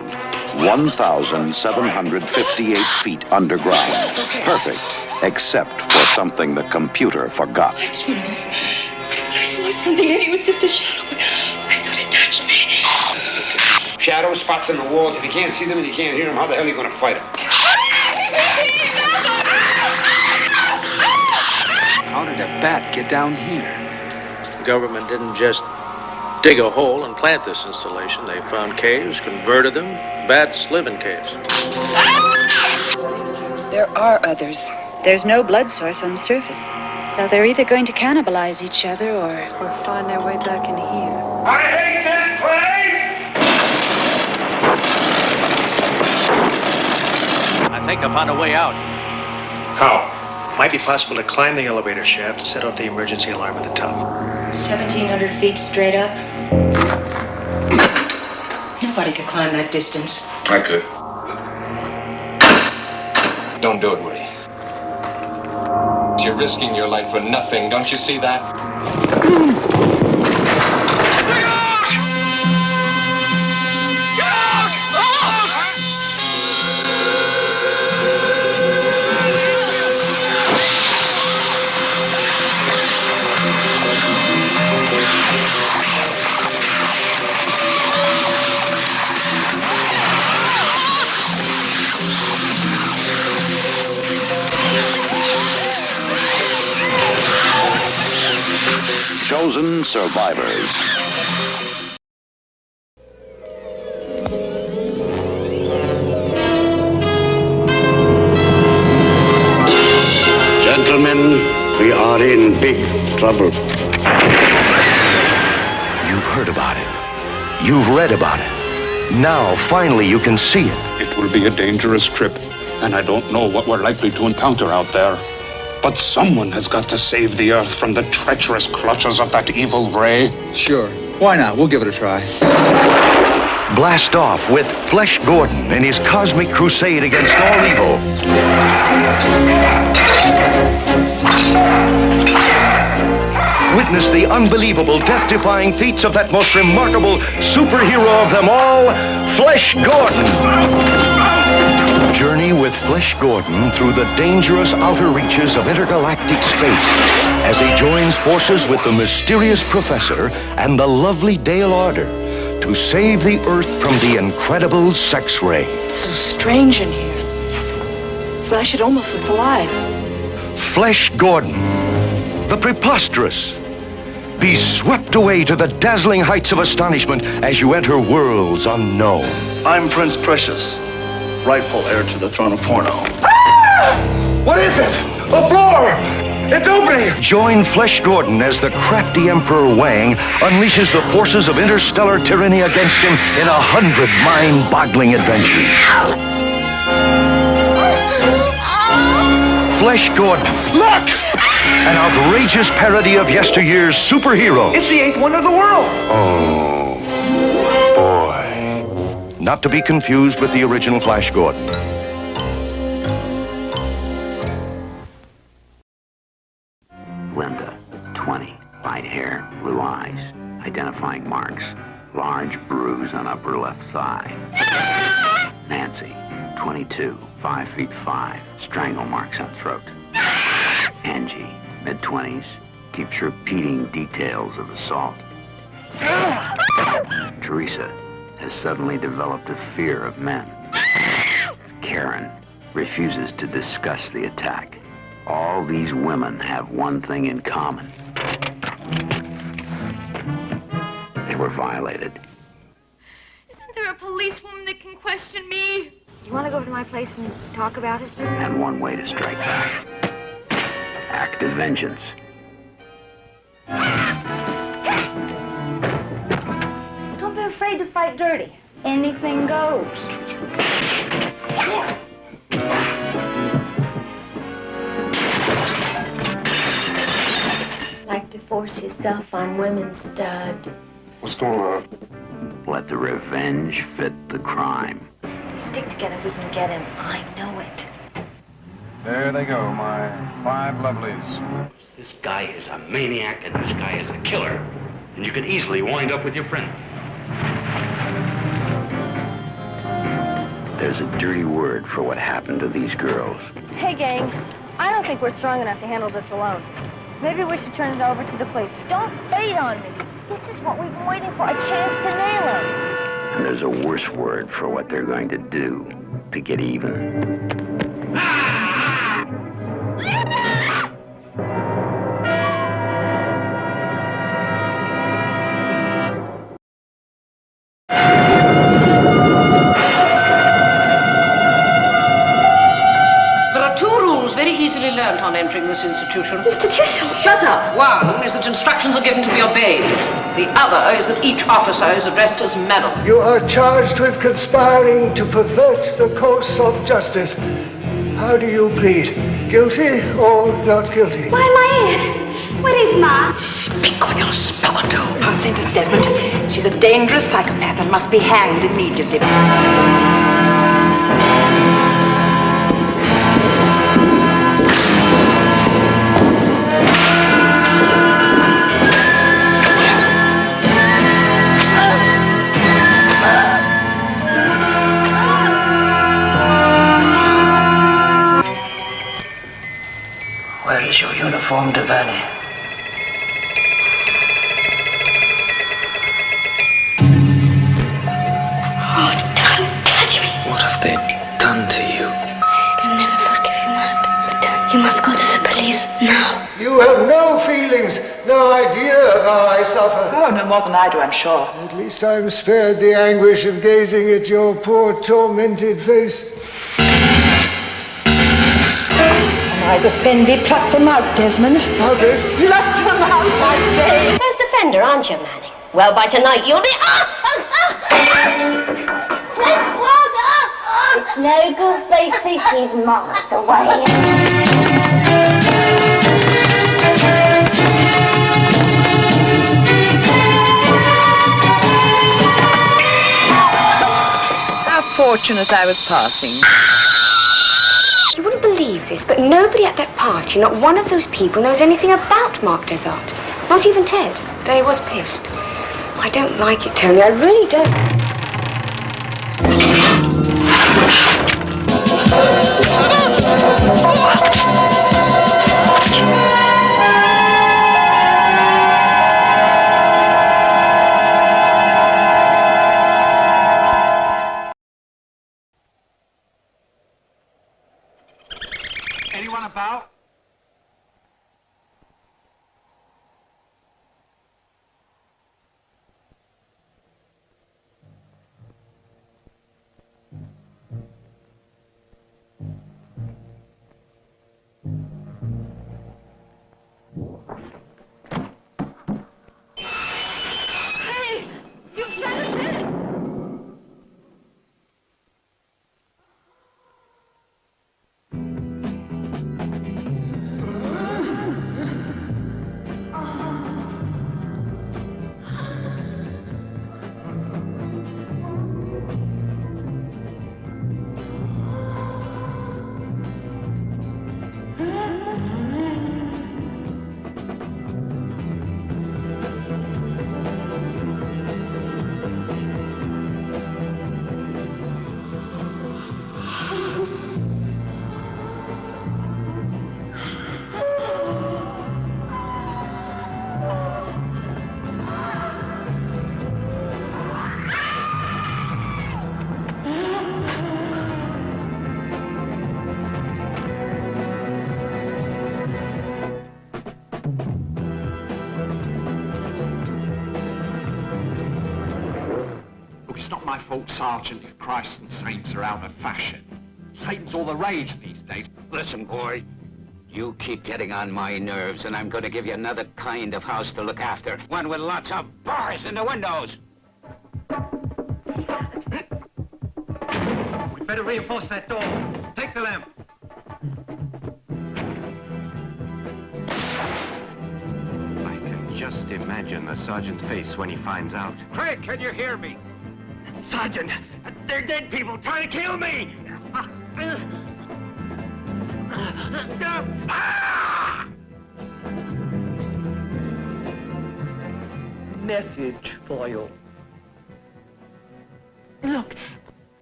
1,758 feet underground. Perfect, except for something the computer forgot. I saw something and it was just a shadow. I thought it touched me. Shadow spots in the walls. If you can't see them and you can't hear them, how the hell are you going to fight them? How did a bat get down here? The government didn't just dig a hole and plant this installation. They found caves, converted them. Bats live in caves. There are others. There's no blood source on the surface. So they're either going to cannibalize each other or find their way back in here. I hate this place! I think I found a way out. How? Might be possible to climb the elevator shaft to set off the emergency alarm at the top. 1,700 feet straight up. Nobody could climb that distance. I could. Don't do it, Woody. You're risking your life for nothing, don't you see that? Chosen survivors. Gentlemen, we are in big trouble. You've heard about it. You've read about it. Now, finally, you can see it. It will be a dangerous trip, and I don't know what we're likely to encounter out there. But someone has got to save the Earth from the treacherous clutches of that evil ray. Sure. Why not? We'll give it a try. Blast off with Flesh Gordon and his cosmic crusade against all evil. Witness the unbelievable, death-defying feats of that most remarkable superhero of them all, Flesh Gordon. Journey with Flesh Gordon through the dangerous outer reaches of intergalactic space as he joins forces with the mysterious professor and the lovely Dale Arder to save the Earth from the incredible sex ray. It's so strange in here. Flesh, it almost looks alive. Flesh Gordon, the preposterous. Be swept away to the dazzling heights of astonishment as you enter worlds unknown. I'm Prince Precious, rightful heir to the throne of porno. What is it? A floor! It's opening! Join Flesh Gordon as the crafty Emperor Wang unleashes the forces of interstellar tyranny against him in 100 mind-boggling adventures. Flesh Gordon. Look! An outrageous parody of yesteryear's superheroes. It's the 8th wonder of the world! Oh, boy. Not to be confused with the original Flash Gordon. Linda, 20, light hair, blue eyes, identifying marks, large bruise on upper left thigh. Nancy, 22, 5 feet 5, strangle marks on throat. Angie, mid-20s, keeps repeating details of assault. Teresa has suddenly developed a fear of men. Karen refuses to discuss the attack. All these women have one thing in common. They were violated. Isn't there a policewoman that can question me? You want to go over to my place and talk about it? And one way to strike back. Active vengeance. Don't be afraid to fight dirty. Anything goes. Like to force yourself on women, stud. What's going on? Let the revenge fit the crime. Stick together, we can get him. I know it. There they go, my 5 lovelies. This guy is a maniac and this guy is a killer. And you could easily wind up with your friend. There's a dirty word for what happened to these girls. Hey, gang. I don't think we're strong enough to handle this alone. Maybe we should turn it over to the police. Don't bait on me. This is what we've been waiting for, a chance to nail him. And there's a worse word for what they're going to do to get even. Very easily learnt on entering this institution. Institution? Shut up. One is that instructions are given to be obeyed. The other is that each officer is addressed as madam. You are charged with conspiring to pervert the course of justice. How do you plead? Guilty or not guilty? Why am I here? What is Ma? Speak or you're spoken to. Our sentence, Desmond. She's a dangerous psychopath and must be hanged immediately. Where is your uniform, Devani? Oh, don't touch me. What have they done to you? I can never forgive you, Matt. But you must go to the police now. You have no feelings, no idea of how I suffer. Oh, no more than I do, I'm sure. At least I'm spared the anguish of gazing at your poor, tormented face. Eyes of Fendi, pluck them out, Desmond. Margaret? Pluck them out, I say. First offender, aren't you, Manning? Well, by tonight you'll be... It's no good they think he's miles away. How fortunate I was passing. You wouldn't believe this, but nobody at that party, not one of those people, knows anything about Mark Desart. Not even Ted, though he was pissed. I don't like it, Tony, I really don't. Anyone about? I thought, Sergeant, if Christ and saints are out of fashion. Satan's all the rage these days. Listen, boy. You keep getting on my nerves, and I'm going to give you another kind of house to look after. One with lots of bars in the windows. We'd better reinforce that door. Take the lamp. I can just imagine the sergeant's face when he finds out. Craig, can you hear me? Sergeant, they're dead people trying to kill me! Message for you. Look,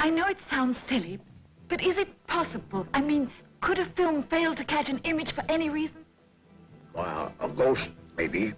I know it sounds silly, but is it possible? I mean, could a film fail to catch an image for any reason? Well, a ghost, maybe.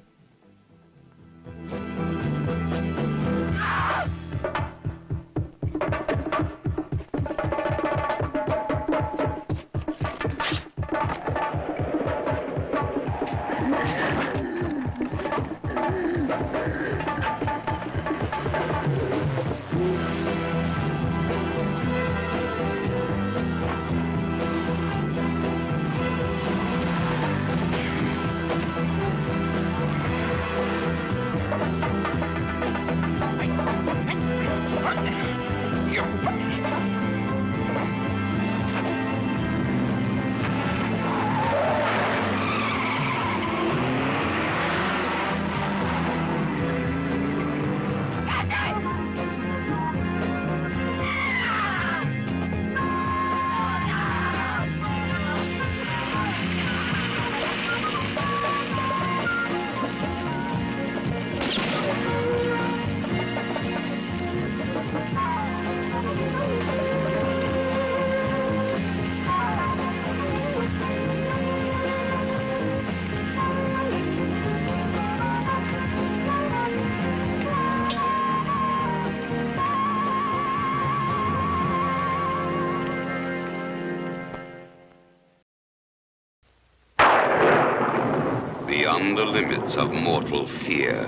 Beyond the limits of mortal fear,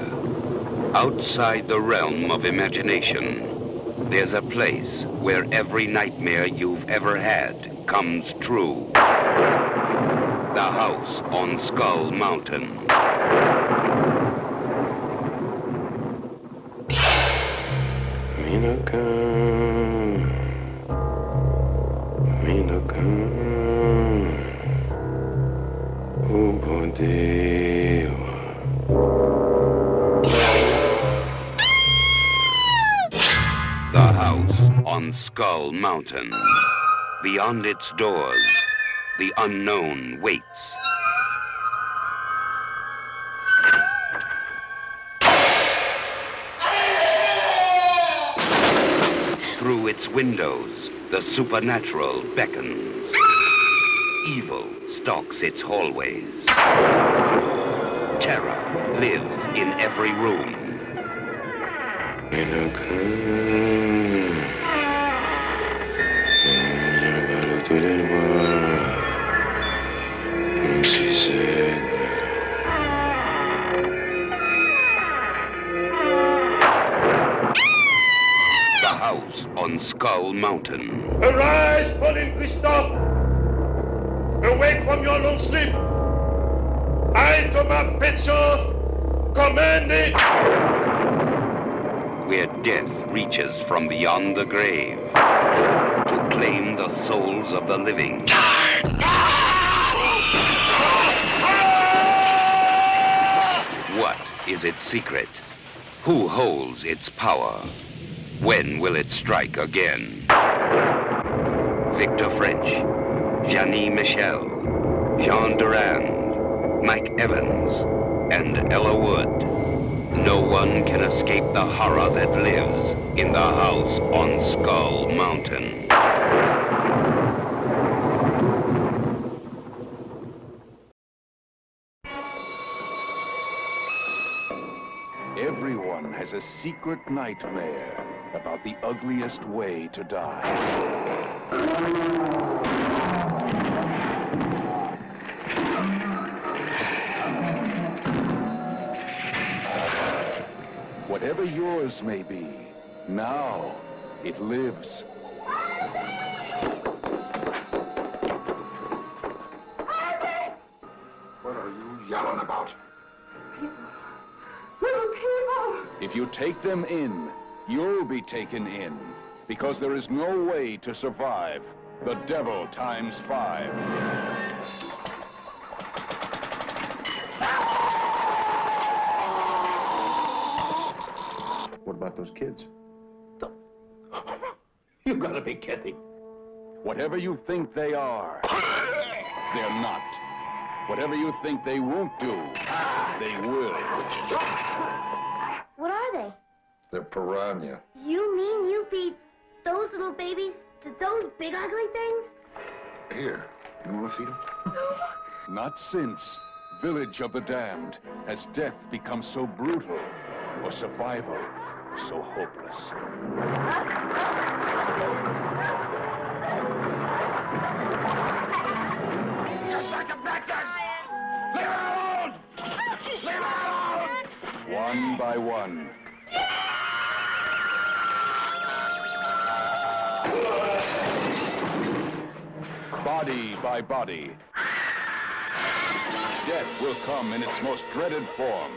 outside the realm of imagination, there's a place where every nightmare you've ever had comes true. The house on Skull Mountain. The house on Skull Mountain. Beyond its doors, the unknown waits. Through its windows, the supernatural beckons. Evil stalks its hallways. Terror lives in every room. The house on Skull Mountain. Arise, fallen Christophe! Awake from your long sleep! I, Thomas Petson, command it! Where death reaches from beyond the grave to claim the souls of the living. What is its secret? Who holds its power? When will it strike again? Victor French, Janie Michel, Jean Durand, Mike Evans, and Ella Wood. No one can escape the horror that lives in the house on Skull Mountain. Everyone has a secret nightmare about the ugliest way to die. Whatever yours may be, now It lives. What are you yelling about? Little people! If you take them in, you'll be taken in. Because there is no way to survive the devil times 5. What about those kids? You gotta be kidding. Whatever you think they are, they're not. Whatever you think they won't do, they will. What are they? They're piranha. You mean you feed those little babies to those big ugly things? Here, you want to feed them? Not since Village of the Damned has death become so brutal or survival so hopeless. You psychopathics! Leave her alone! Leave her alone! One by one. Body by body. Death will come in its most dreaded form.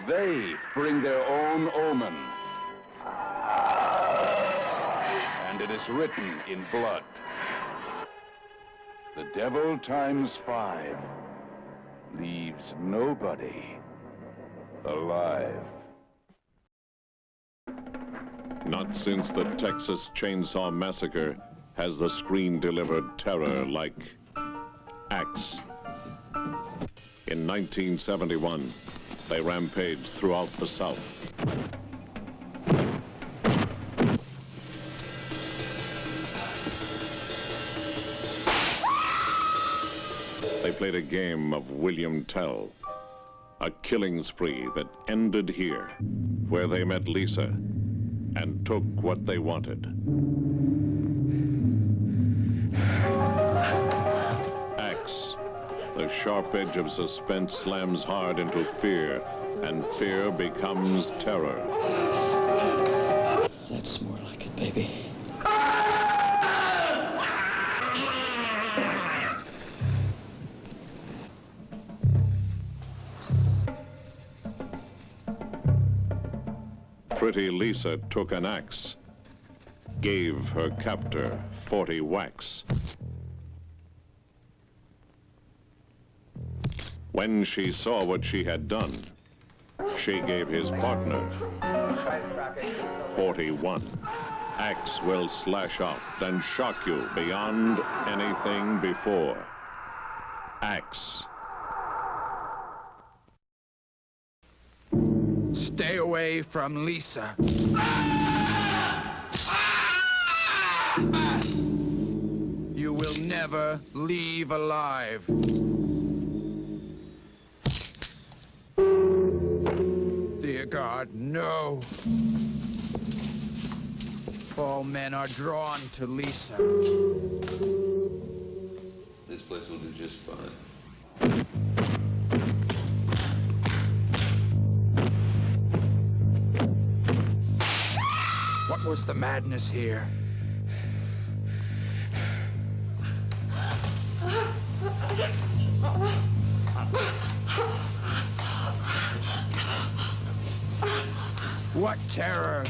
They bring their own omen. And it is written in blood. The devil times 5 leaves nobody alive. Not since the Texas Chainsaw Massacre has the screen delivered terror like Axe. In 1971, they rampaged throughout the South. They played a game of William Tell, a killing spree that ended here, where they met Lisa and took what they wanted. Axe, the sharp edge of suspense slams hard into fear, and fear becomes terror. That's more like it, baby. Pretty Lisa took an axe, gave her captor 40 whacks. When she saw what she had done, she gave his partner 41. Axe will slash out and shock you beyond anything before. Axe. Stay away from Lisa. You will never leave alive. Dear God, no. All men are drawn to Lisa. This place will do just fine. What was the madness here? What terror?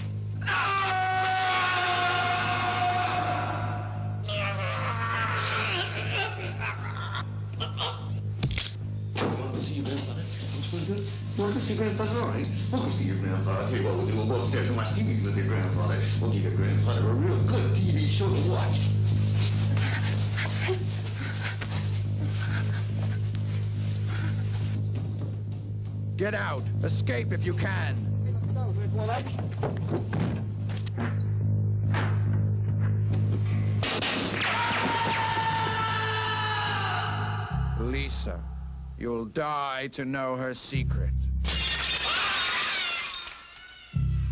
Want to see Grandfather, all right? We'll go see your grandfather. I'll tell you what we'll do. We'll go upstairs and watch TV with your grandfather. We'll give your grandfather a real good TV show to watch. Get out. Escape if you can. Lisa, you'll die to know her secret.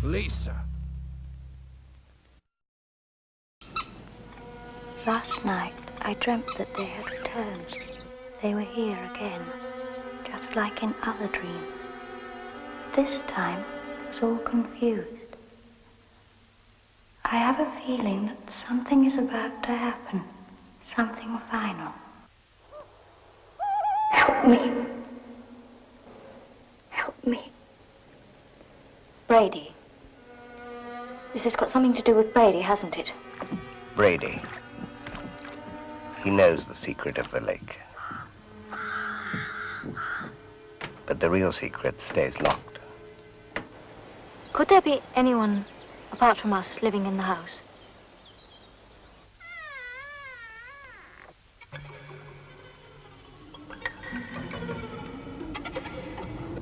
Lisa. Last night, I dreamt that they had returned. They were here again. just like in other dreams. This time, it was all confused. I have a feeling that something is about to happen. Something final. Help me. Help me. Brady. This has got something to do with Brady, hasn't it? Brady. He knows the secret of the lake. But the real secret stays locked. Could there be anyone apart from us living in the house?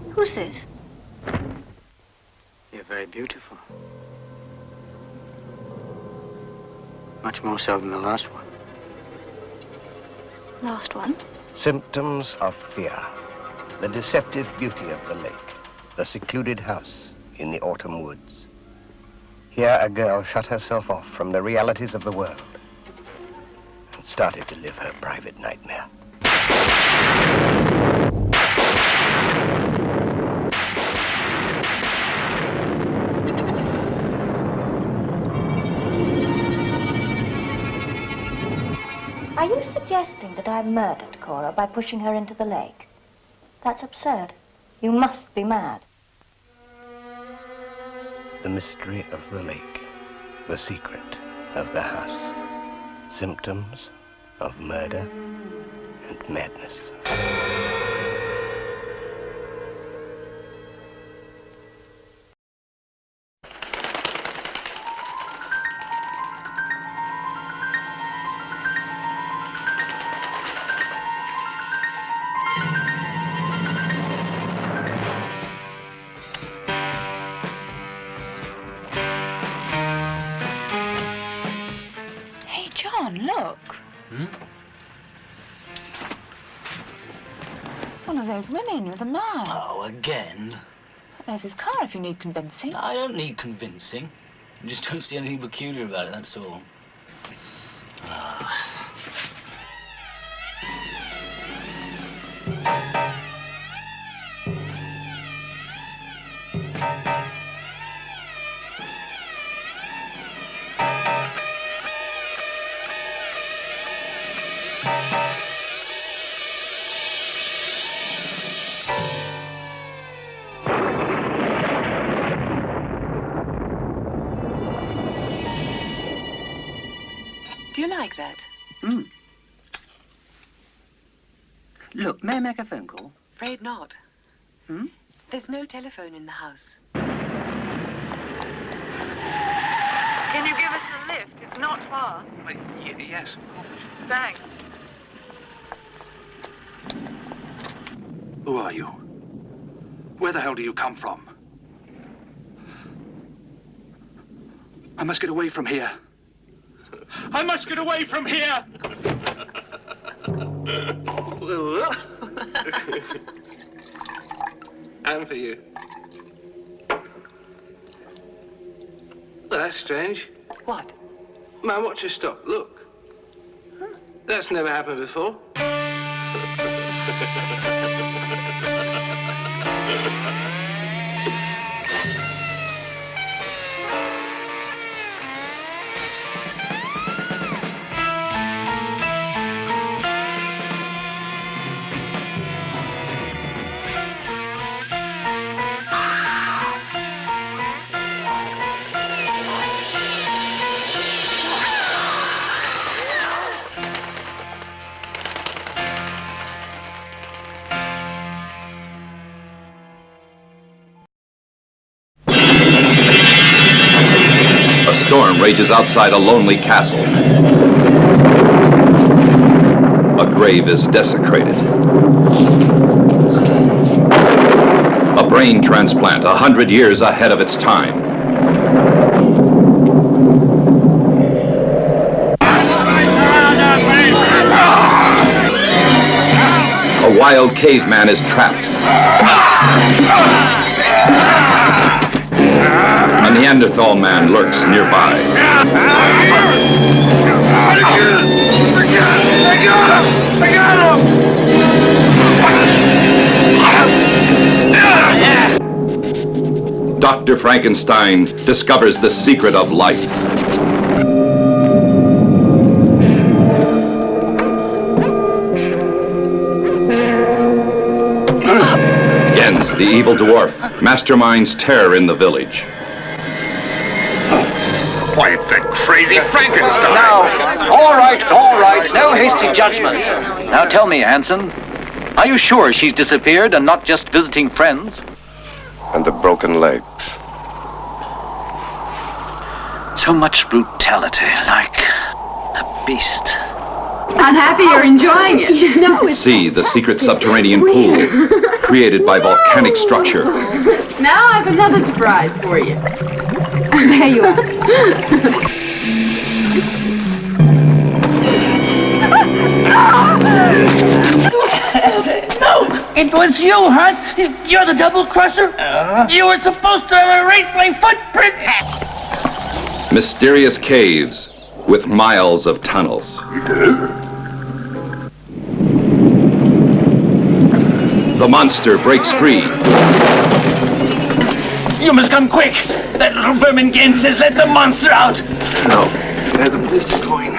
Who's this? You're very beautiful. Much more so than the last one. Last one? Symptoms of fear. The deceptive beauty of the lake. The secluded house in the autumn woods. Here a girl shut herself off from the realities of the world and started to live her private nightmare. Are you suggesting that I murdered Cora by pushing her into the lake? That's absurd. You must be mad. The mystery of the lake. The secret of the house. Symptoms of murder and madness. Hey, John, look. It's one of those women with a man. Oh, again? There's his car if you need convincing. I don't need convincing. I just don't see anything peculiar about it, that's all. Do you like that? Look, may I make a phone call? Afraid not. There's no telephone in the house. Can you give us a lift? It's not far. Yes, of course. Thanks. Who are you? Where the hell do you come from? I must get away from here. I must get away from here! And for you. Well, that's strange. What? My watch has stopped. Look. That's never happened before. A storm rages outside a lonely castle. A grave is desecrated. A brain transplant 100 years ahead of its time. A wild caveman is trapped. A Neanderthal man lurks nearby. I got him! Dr. Frankenstein discovers the secret of life. Ends, the evil dwarf, masterminds terror in the village. Why, it's that crazy Frankenstein! Now, all right, no hasty judgment. Now tell me, Hanson, are you sure she's disappeared and not just visiting friends? And the broken legs. So much brutality, like a beast. I'm happy you're enjoying it. You know, it's... See the secret subterranean pool created by volcanic structure. Now I have another surprise for you. There you are. No! It was you, Hans! You're the double crusher! You were supposed to have erased my footprint! Mysterious caves with miles of tunnels. The monster breaks free. You must come quick! That little vermin again says let the monster out! No. The police are going.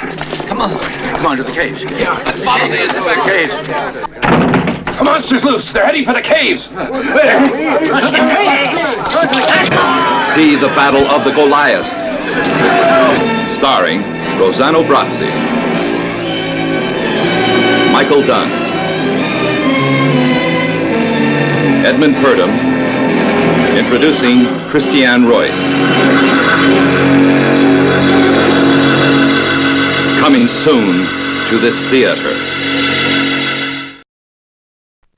Come on. Come on to the caves. Yeah. Let's follow the caves. The monster's loose. They're heading for the caves. See the Battle of the Goliaths. Starring Rosanna Brazzi, Michael Dunn, Edmund Purdom, introducing Christiane Royce. Coming soon to this theater.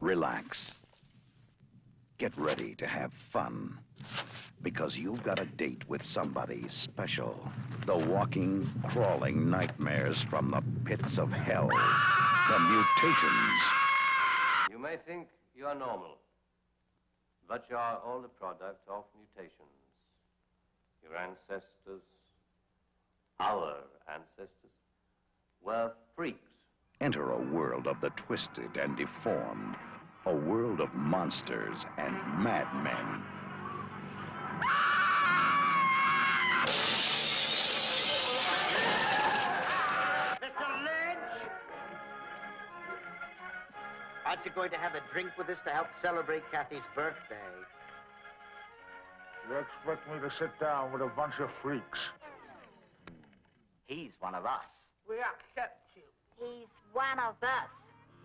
Relax. Get ready to have fun. Because you've got a date with somebody special. The walking, crawling nightmares from the pits of hell. The mutations. You may think you are normal, but you are all the product of mutations. Your ancestors, our ancestors, were freaks. Enter a world of the twisted and deformed. A world of monsters and madmen. Aren't you going to have a drink with us to help celebrate Kathy's birthday? You expect me to sit down with a bunch of freaks? He's one of us. We accept you. He's one of us.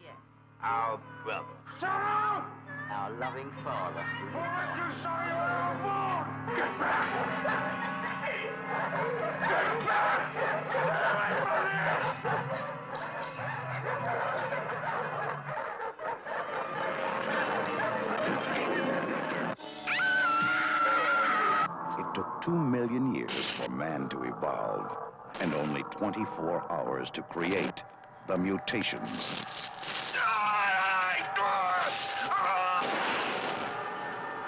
Yes. Our brother. Sarah! Our loving father. Why'd you say you were born? Get back! Get It took 2 million years for man to evolve, and only 24 hours to create the mutations.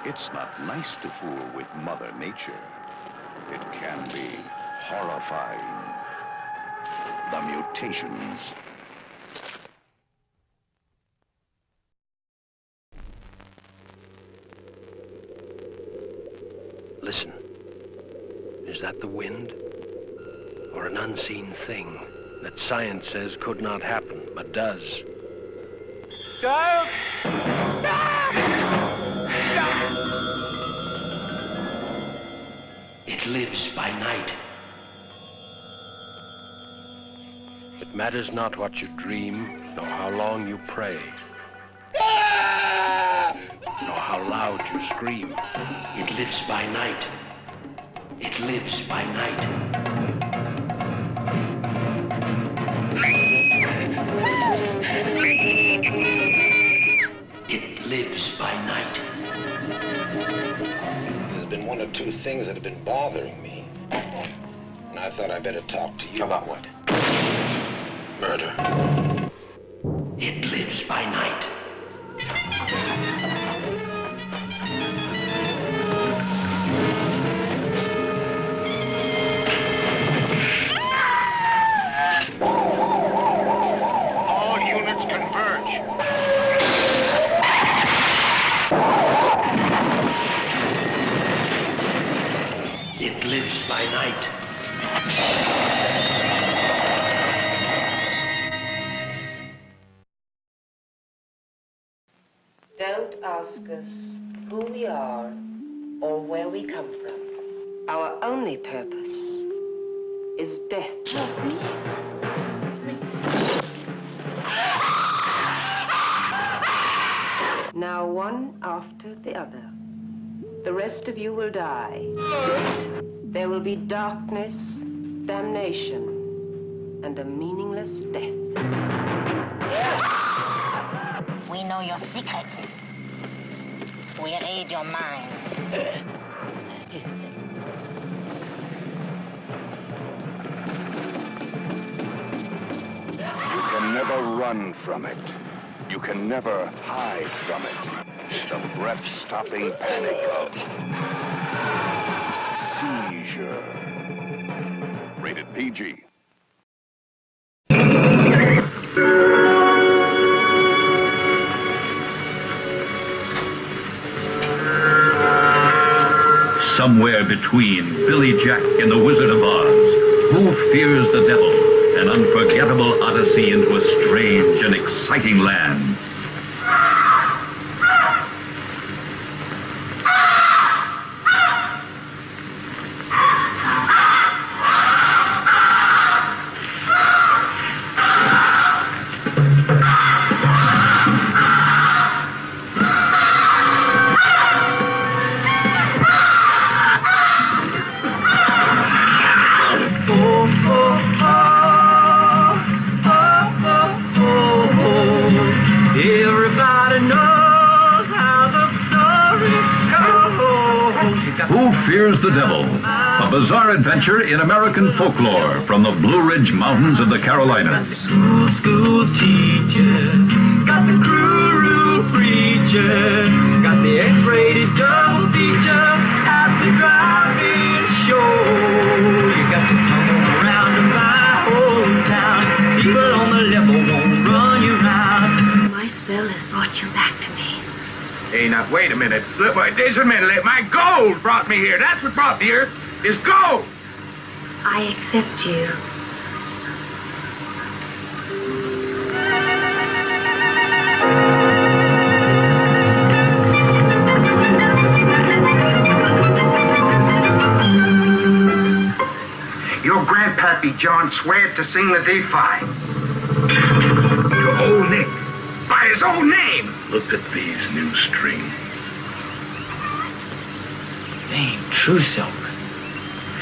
It's not nice to fool with Mother Nature. It can be horrifying. The mutations. Listen. Is that the wind? Or an unseen thing that science says could not happen, but does? Don't! It lives by night. It matters not what you dream, nor how long you pray, nor how loud you scream. It lives by night. It lives by night. It lives by night. There's been one or two things that have been bothering me. And I thought I'd better talk to you. About what? Murder. It lives by night. All units converge. by night. Don't ask us who we are or where we come from. Our only purpose is death. Now one after the other. The rest of you will die. There will be darkness, damnation, and a meaningless death. We know your secret. We read your mind. You can never run from it. You can never hide from it. The breath-stopping panic of seizure. Rated PG. Somewhere between Billy Jack and the Wizard of Oz, Who Fears the Devil? An unforgettable odyssey into a strange and exciting land. Who Fears the Devil? A bizarre adventure in American folklore from the Blue Ridge Mountains of the Carolinas. School teacher, got the Kuru preacher, got the X-rated double feature at the drive-in show. You got to come around to my hometown. People on the level won't run you round. My spell has brought you back to me. Hey, now, wait a minute. Look, wait, just a minute. My gold brought me here. That's what brought me here, is gold. I accept you. Your grandpappy John sweared to sing the defy. To old Nick. By his own name. Look at these new strings. They ain't true silk.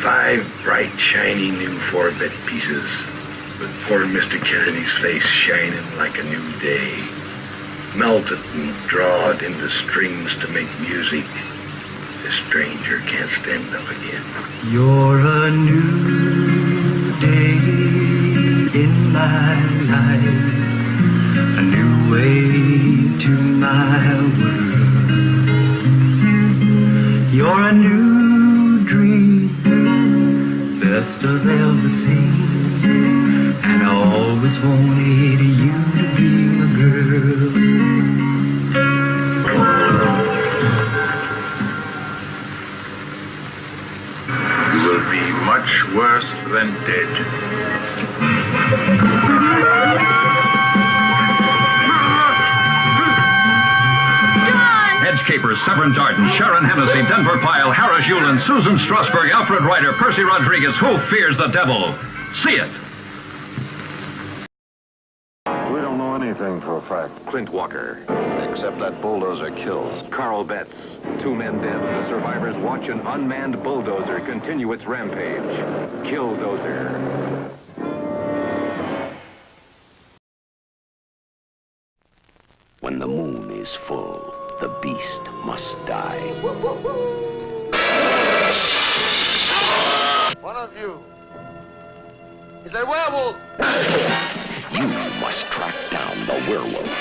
5 bright, shiny new 4-bit pieces with poor Mr. Kennedy's face shining like a new day. Melted and drawed into strings to make music. The stranger can't stand up again. You're a new day in my life, a new way to my world. You're a new dream, best I've ever seen, and I always wanted you to be my girl. You will be much worse than dead. Hedge Capers, Severn Darden, Sharon Hennessy, Denver Pyle, Harris Yulin, Susan Strasberg, Alfred Ryder, Percy Rodriguez. Who Fears the Devil? See it. We don't know anything for a fact. Clint Walker. Except that bulldozer kills. Carl Betts. 2 men dead. The survivors watch an unmanned bulldozer continue its rampage. Killdozer. When the moon is full, the beast must die. One of you is a werewolf. You must track down the werewolf.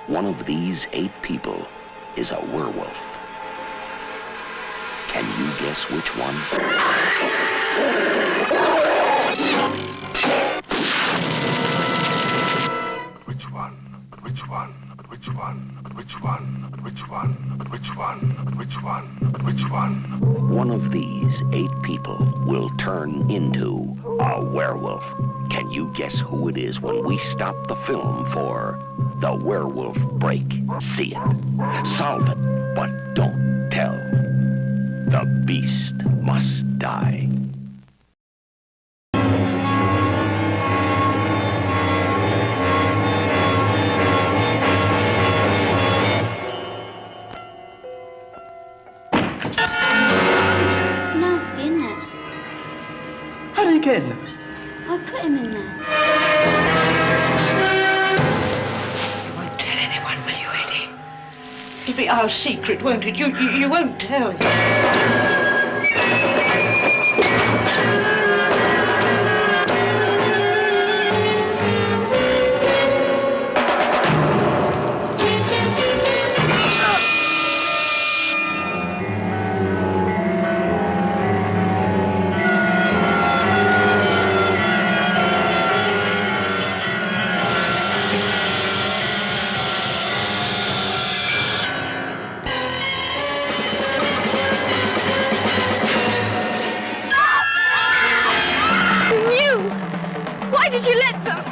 One of these 8 people is a werewolf. Can you guess which one? Which one? Which one? Which one? Which one? Which one? Which one? Which one? Which one? One of these 8 people will turn into a werewolf. Can you guess who it is when we stop the film for the werewolf break? See it, solve it, but don't tell. The beast must die. Nasty, isn't it? How did he get in there? I put him in there. You won't tell anyone, will you, Eddie? It'll be our secret, won't it? You won't tell. Why did you let them?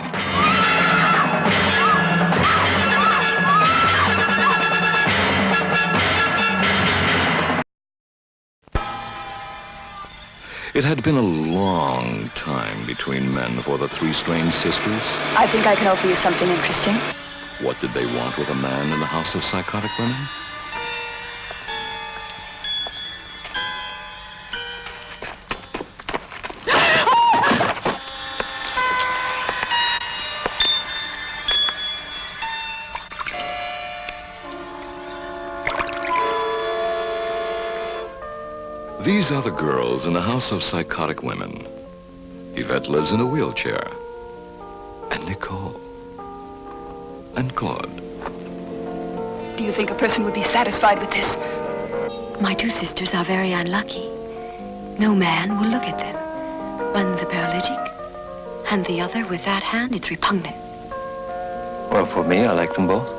It had been a long time between men for the 3 strange sisters. I think I can offer you something interesting. What did they want with a man in the house of psychotic women? These are the girls in the house of psychotic women. Yvette lives in a wheelchair. And Nicole. And Claude. Do you think a person would be satisfied with this? My 2 sisters are very unlucky. No man will look at them. One's a paralytic, and the other, with that hand, it's repugnant. Well, for me, I like them both.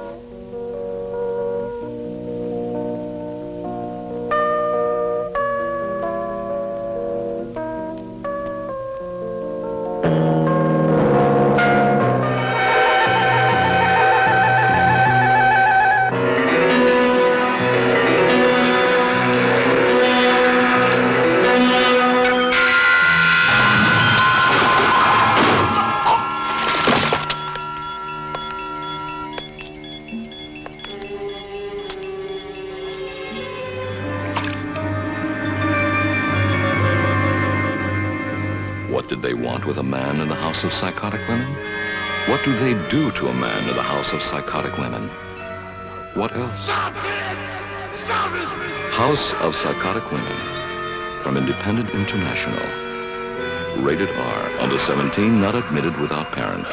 What did they want with a man in the house of psychotic women? What do they do to a man in the house of psychotic women? What else? Stop it! Stop it! House of Psychotic Women from Independent International. Rated R. Under 17, not admitted without parent.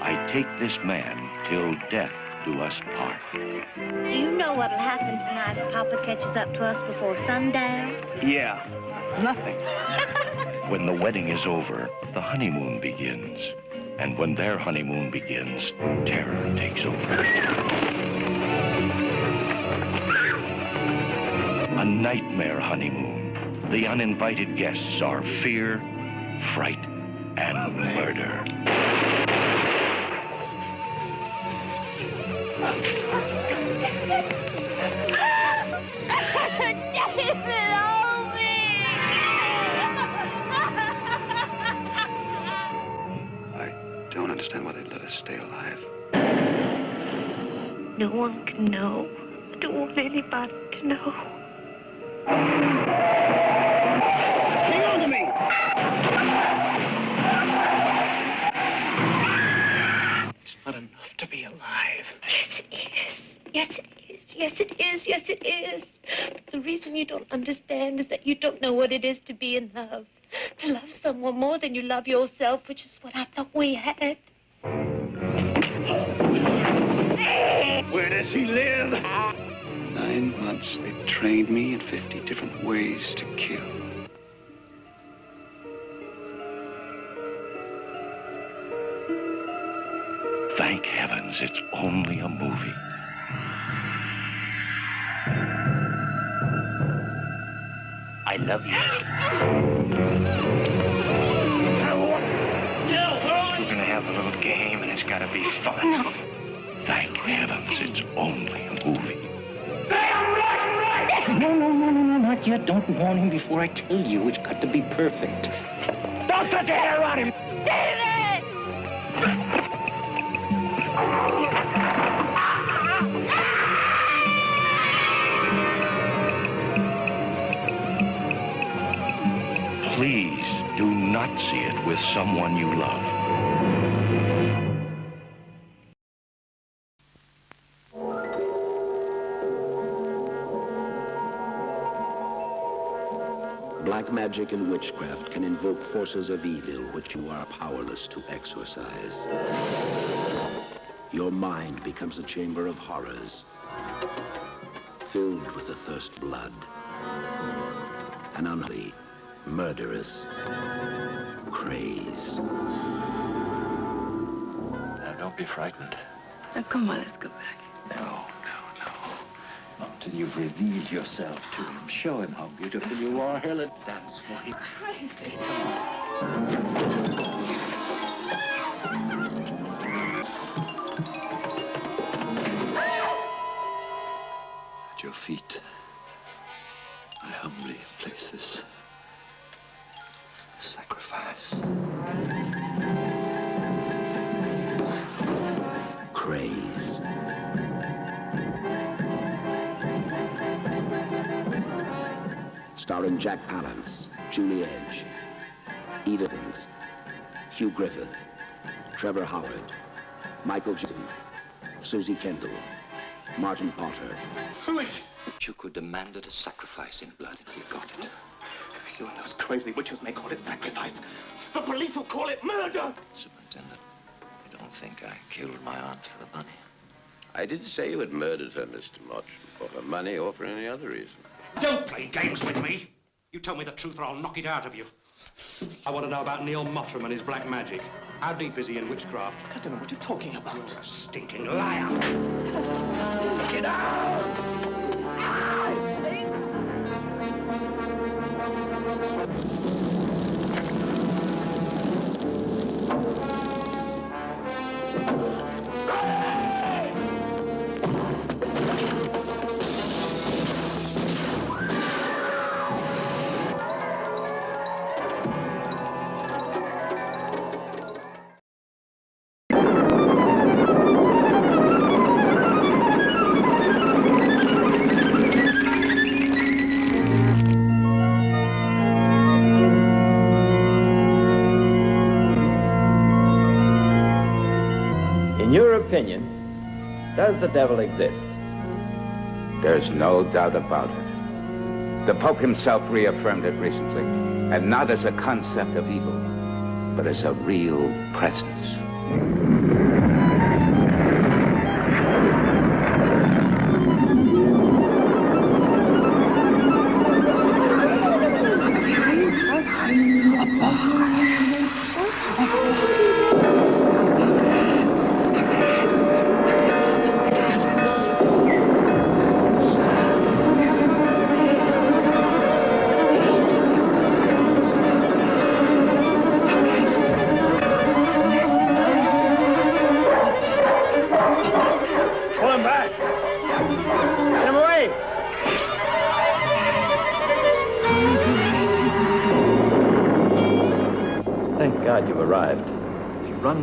I take this man till death do us part. Do you know what'll happen tonight if Papa catches up to us before sundown? Yeah, nothing. When the wedding is over, the honeymoon begins. And when their honeymoon begins, terror takes over. A nightmare honeymoon. The uninvited guests are fear, fright, and murder. I don't understand why they let us stay alive. No one can know. I don't want anybody to know. Hang on to me! It's not enough to be alive. Yes, it is. Yes, it is. Yes, it is. Yes, it is. But the reason you don't understand is that you don't know what it is to be in love. To love someone more than you love yourself, which is what I thought we had. Where does he live? 9 months they trained me in 50 different ways to kill. Thank heavens it's only a movie. I love you. We're gonna have a little game and it's gotta be fun. No. Thank heavens it's only a movie. No, not yet. Don't warn him before I tell you. It's got to be perfect. Don't touch a hair on him! Please do not see it with someone you love. Black magic and witchcraft can invoke forces of evil which you are powerless to exorcise. Your mind becomes a chamber of horrors, filled with the thirst blood, an unholy, murderous craze. Now, don't be frightened. Now, come on, let's go back. No. Not until you've revealed yourself to him. Show him how beautiful you are, Helen. Dance for him. Crazy. At your feet, I humbly place this sacrifice. Craze. Starring Jack Palance, Julie Edge, Eva Evans, Hugh Griffith, Trevor Howard, Michael Jackson, Susie Kendall, Martin Potter. Who is You could demand it a sacrifice in blood if you got it. You and those crazy witches may call it sacrifice. The police will call it murder. Superintendent, I don't think I killed my aunt for the money. I didn't say you had murdered her, Mr. Mott, for her money or for any other reason. Don't play games with me. You tell me the truth or I'll knock it out of you. I want to know about Neil Mottram and his black magic. How deep is he in witchcraft? I don't know what you're talking about. You're a stinking liar. Get out! Opinion, does the devil exist? There's no doubt about it. The Pope himself reaffirmed it recently, and not as a concept of evil, but as a real presence.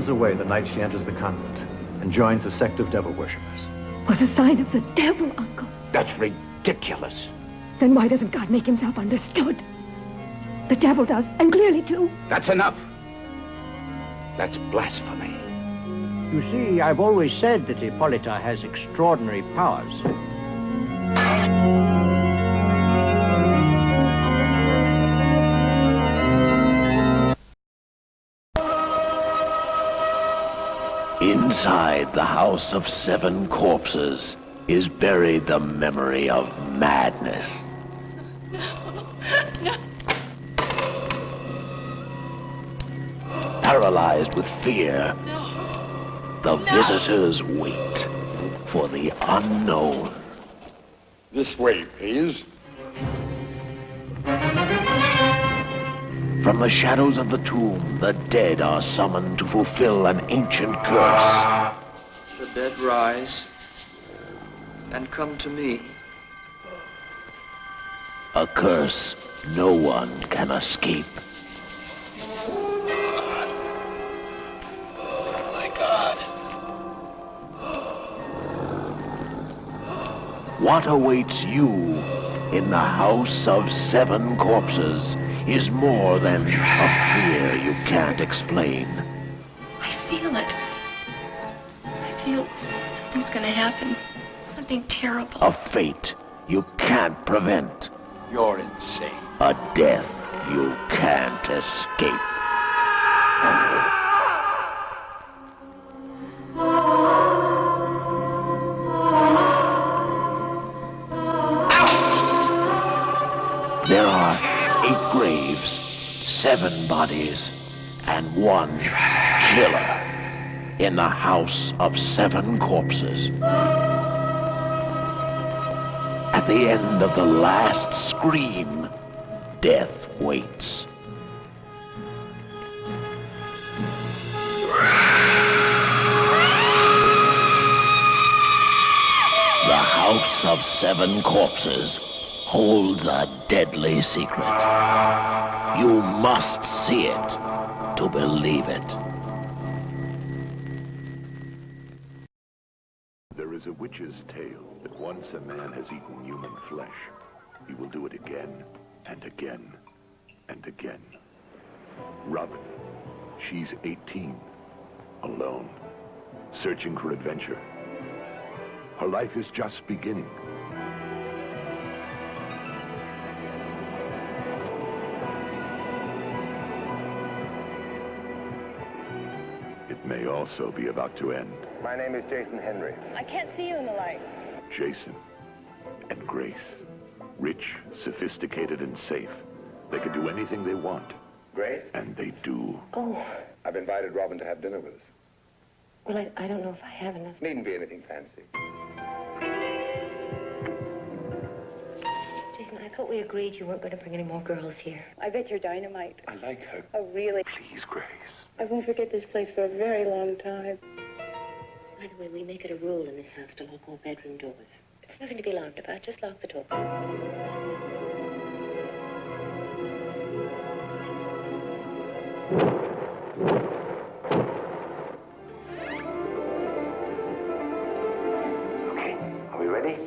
Away the night she enters the convent and joins a sect of devil worshippers. Was a sign of the devil, Uncle. That's ridiculous. Then why doesn't God make himself understood? The devil does, and clearly too. That's enough. That's blasphemy. You see, I've always said that Hippolyta has extraordinary powers. In Inside the House of Seven Corpses is buried the memory of madness. No. Paralyzed with fear, the visitors wait for the unknown. This way, please. From the shadows of the tomb, the dead are summoned to fulfill an ancient curse. The dead rise and come to me. A curse no one can escape. Oh my God. What awaits you in the House of Seven Corpses is more than a fear you can't explain. I feel it. I feel something's gonna happen. Something terrible. A fate you can't prevent. You're insane. A death you can't escape. There are 8 graves, 7 bodies, and 1 killer in the House of Seven Corpses. At the end of the last scream, death waits. The House of Seven Corpses holds a deadly secret. You must see it to believe it. There is a witch's tale that once a man has eaten human flesh, he will do it again and again and again. Robin, she's 18, alone, searching for adventure. Her life is just beginning. It may also be about to end. My name is Jason Henry. I can't see you in the light. Jason and Grace. Rich, sophisticated, and safe. They can do anything they want. Grace? And they do. Oh. I've invited Robin to have dinner with us. Well, I don't know if I have enough. Needn't be anything fancy. Jason, I thought we agreed you weren't going to bring any more girls here. I bet you're dynamite. I like her. Oh, really? Please, Grace. I won't forget this place for a very long time. By the way, we make it a rule in this house to lock all bedroom doors. It's nothing to be alarmed about. Just lock the door. Okay, are we ready?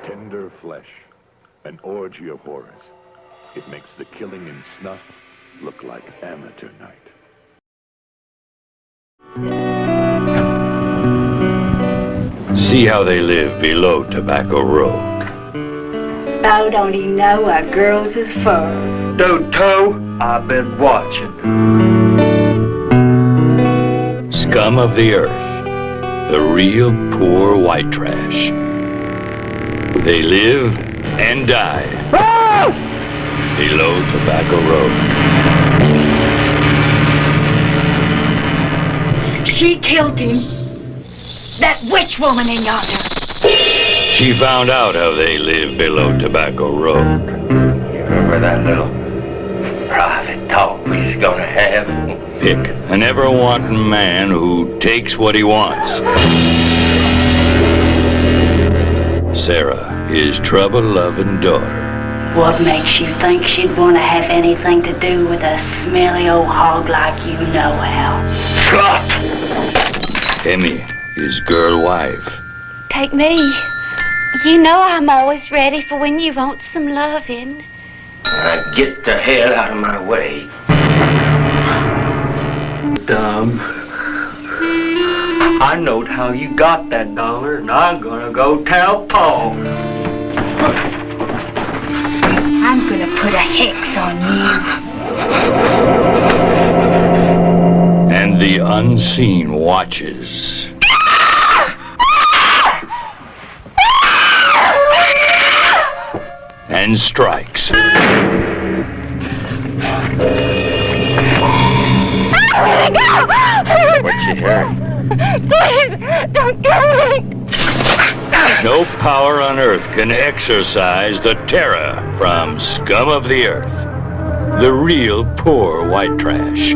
Tender flesh, an orgy of horrors. It makes the killing in snuff look like amateur night. See how they live below Tobacco Road. Bo don't even know what girls is for. Toto, I've been watching. Scum of the earth. The real poor white trash. They live and die below Tobacco Road. She killed him. That witch woman in yonder. She found out how they live below Tobacco Road. You remember that little private talk we was gonna have? Pick an ever-wanting man who takes what he wants. Sarah his trouble-loving daughter. What makes you think she'd want to have anything to do with a smelly old hog like you know how? Emmy, his girl wife. Take me. You know I'm always ready for when you want some loving. Now get the hell out of my way. Dumb. I knowed how you got that dollar, and I'm gonna go tell Paul. I'm gonna put a hex on you. And the unseen watches. And strikes. What you hearing? Please, don't kill me. No power on earth can exorcise the terror from scum of the earth. The real poor white trash.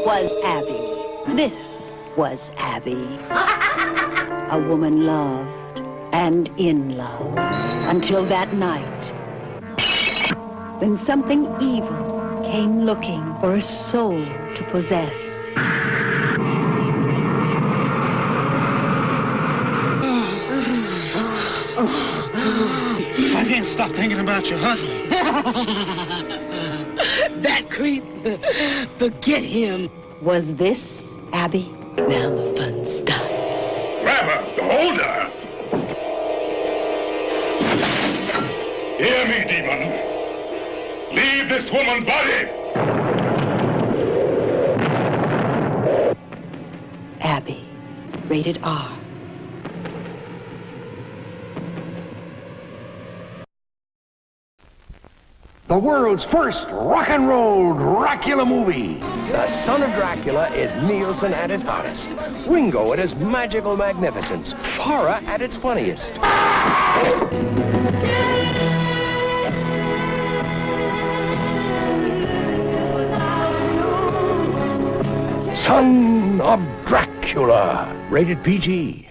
Was Abby. This was Abby. A woman loved and in love until that night. When something evil came looking for a soul to possess. I can't stop thinking about your husband. That creep. Forget him. Was this Abby? Now the fun starts. Grab her, hold her. Hear me, demon. Leave this woman's body. Abby. Rated R. The world's first rock and roll Dracula movie. The son of Dracula is Nielsen at his hottest. Ringo at his magical magnificence. Horror at its funniest. Son of Dracula. Rated PG.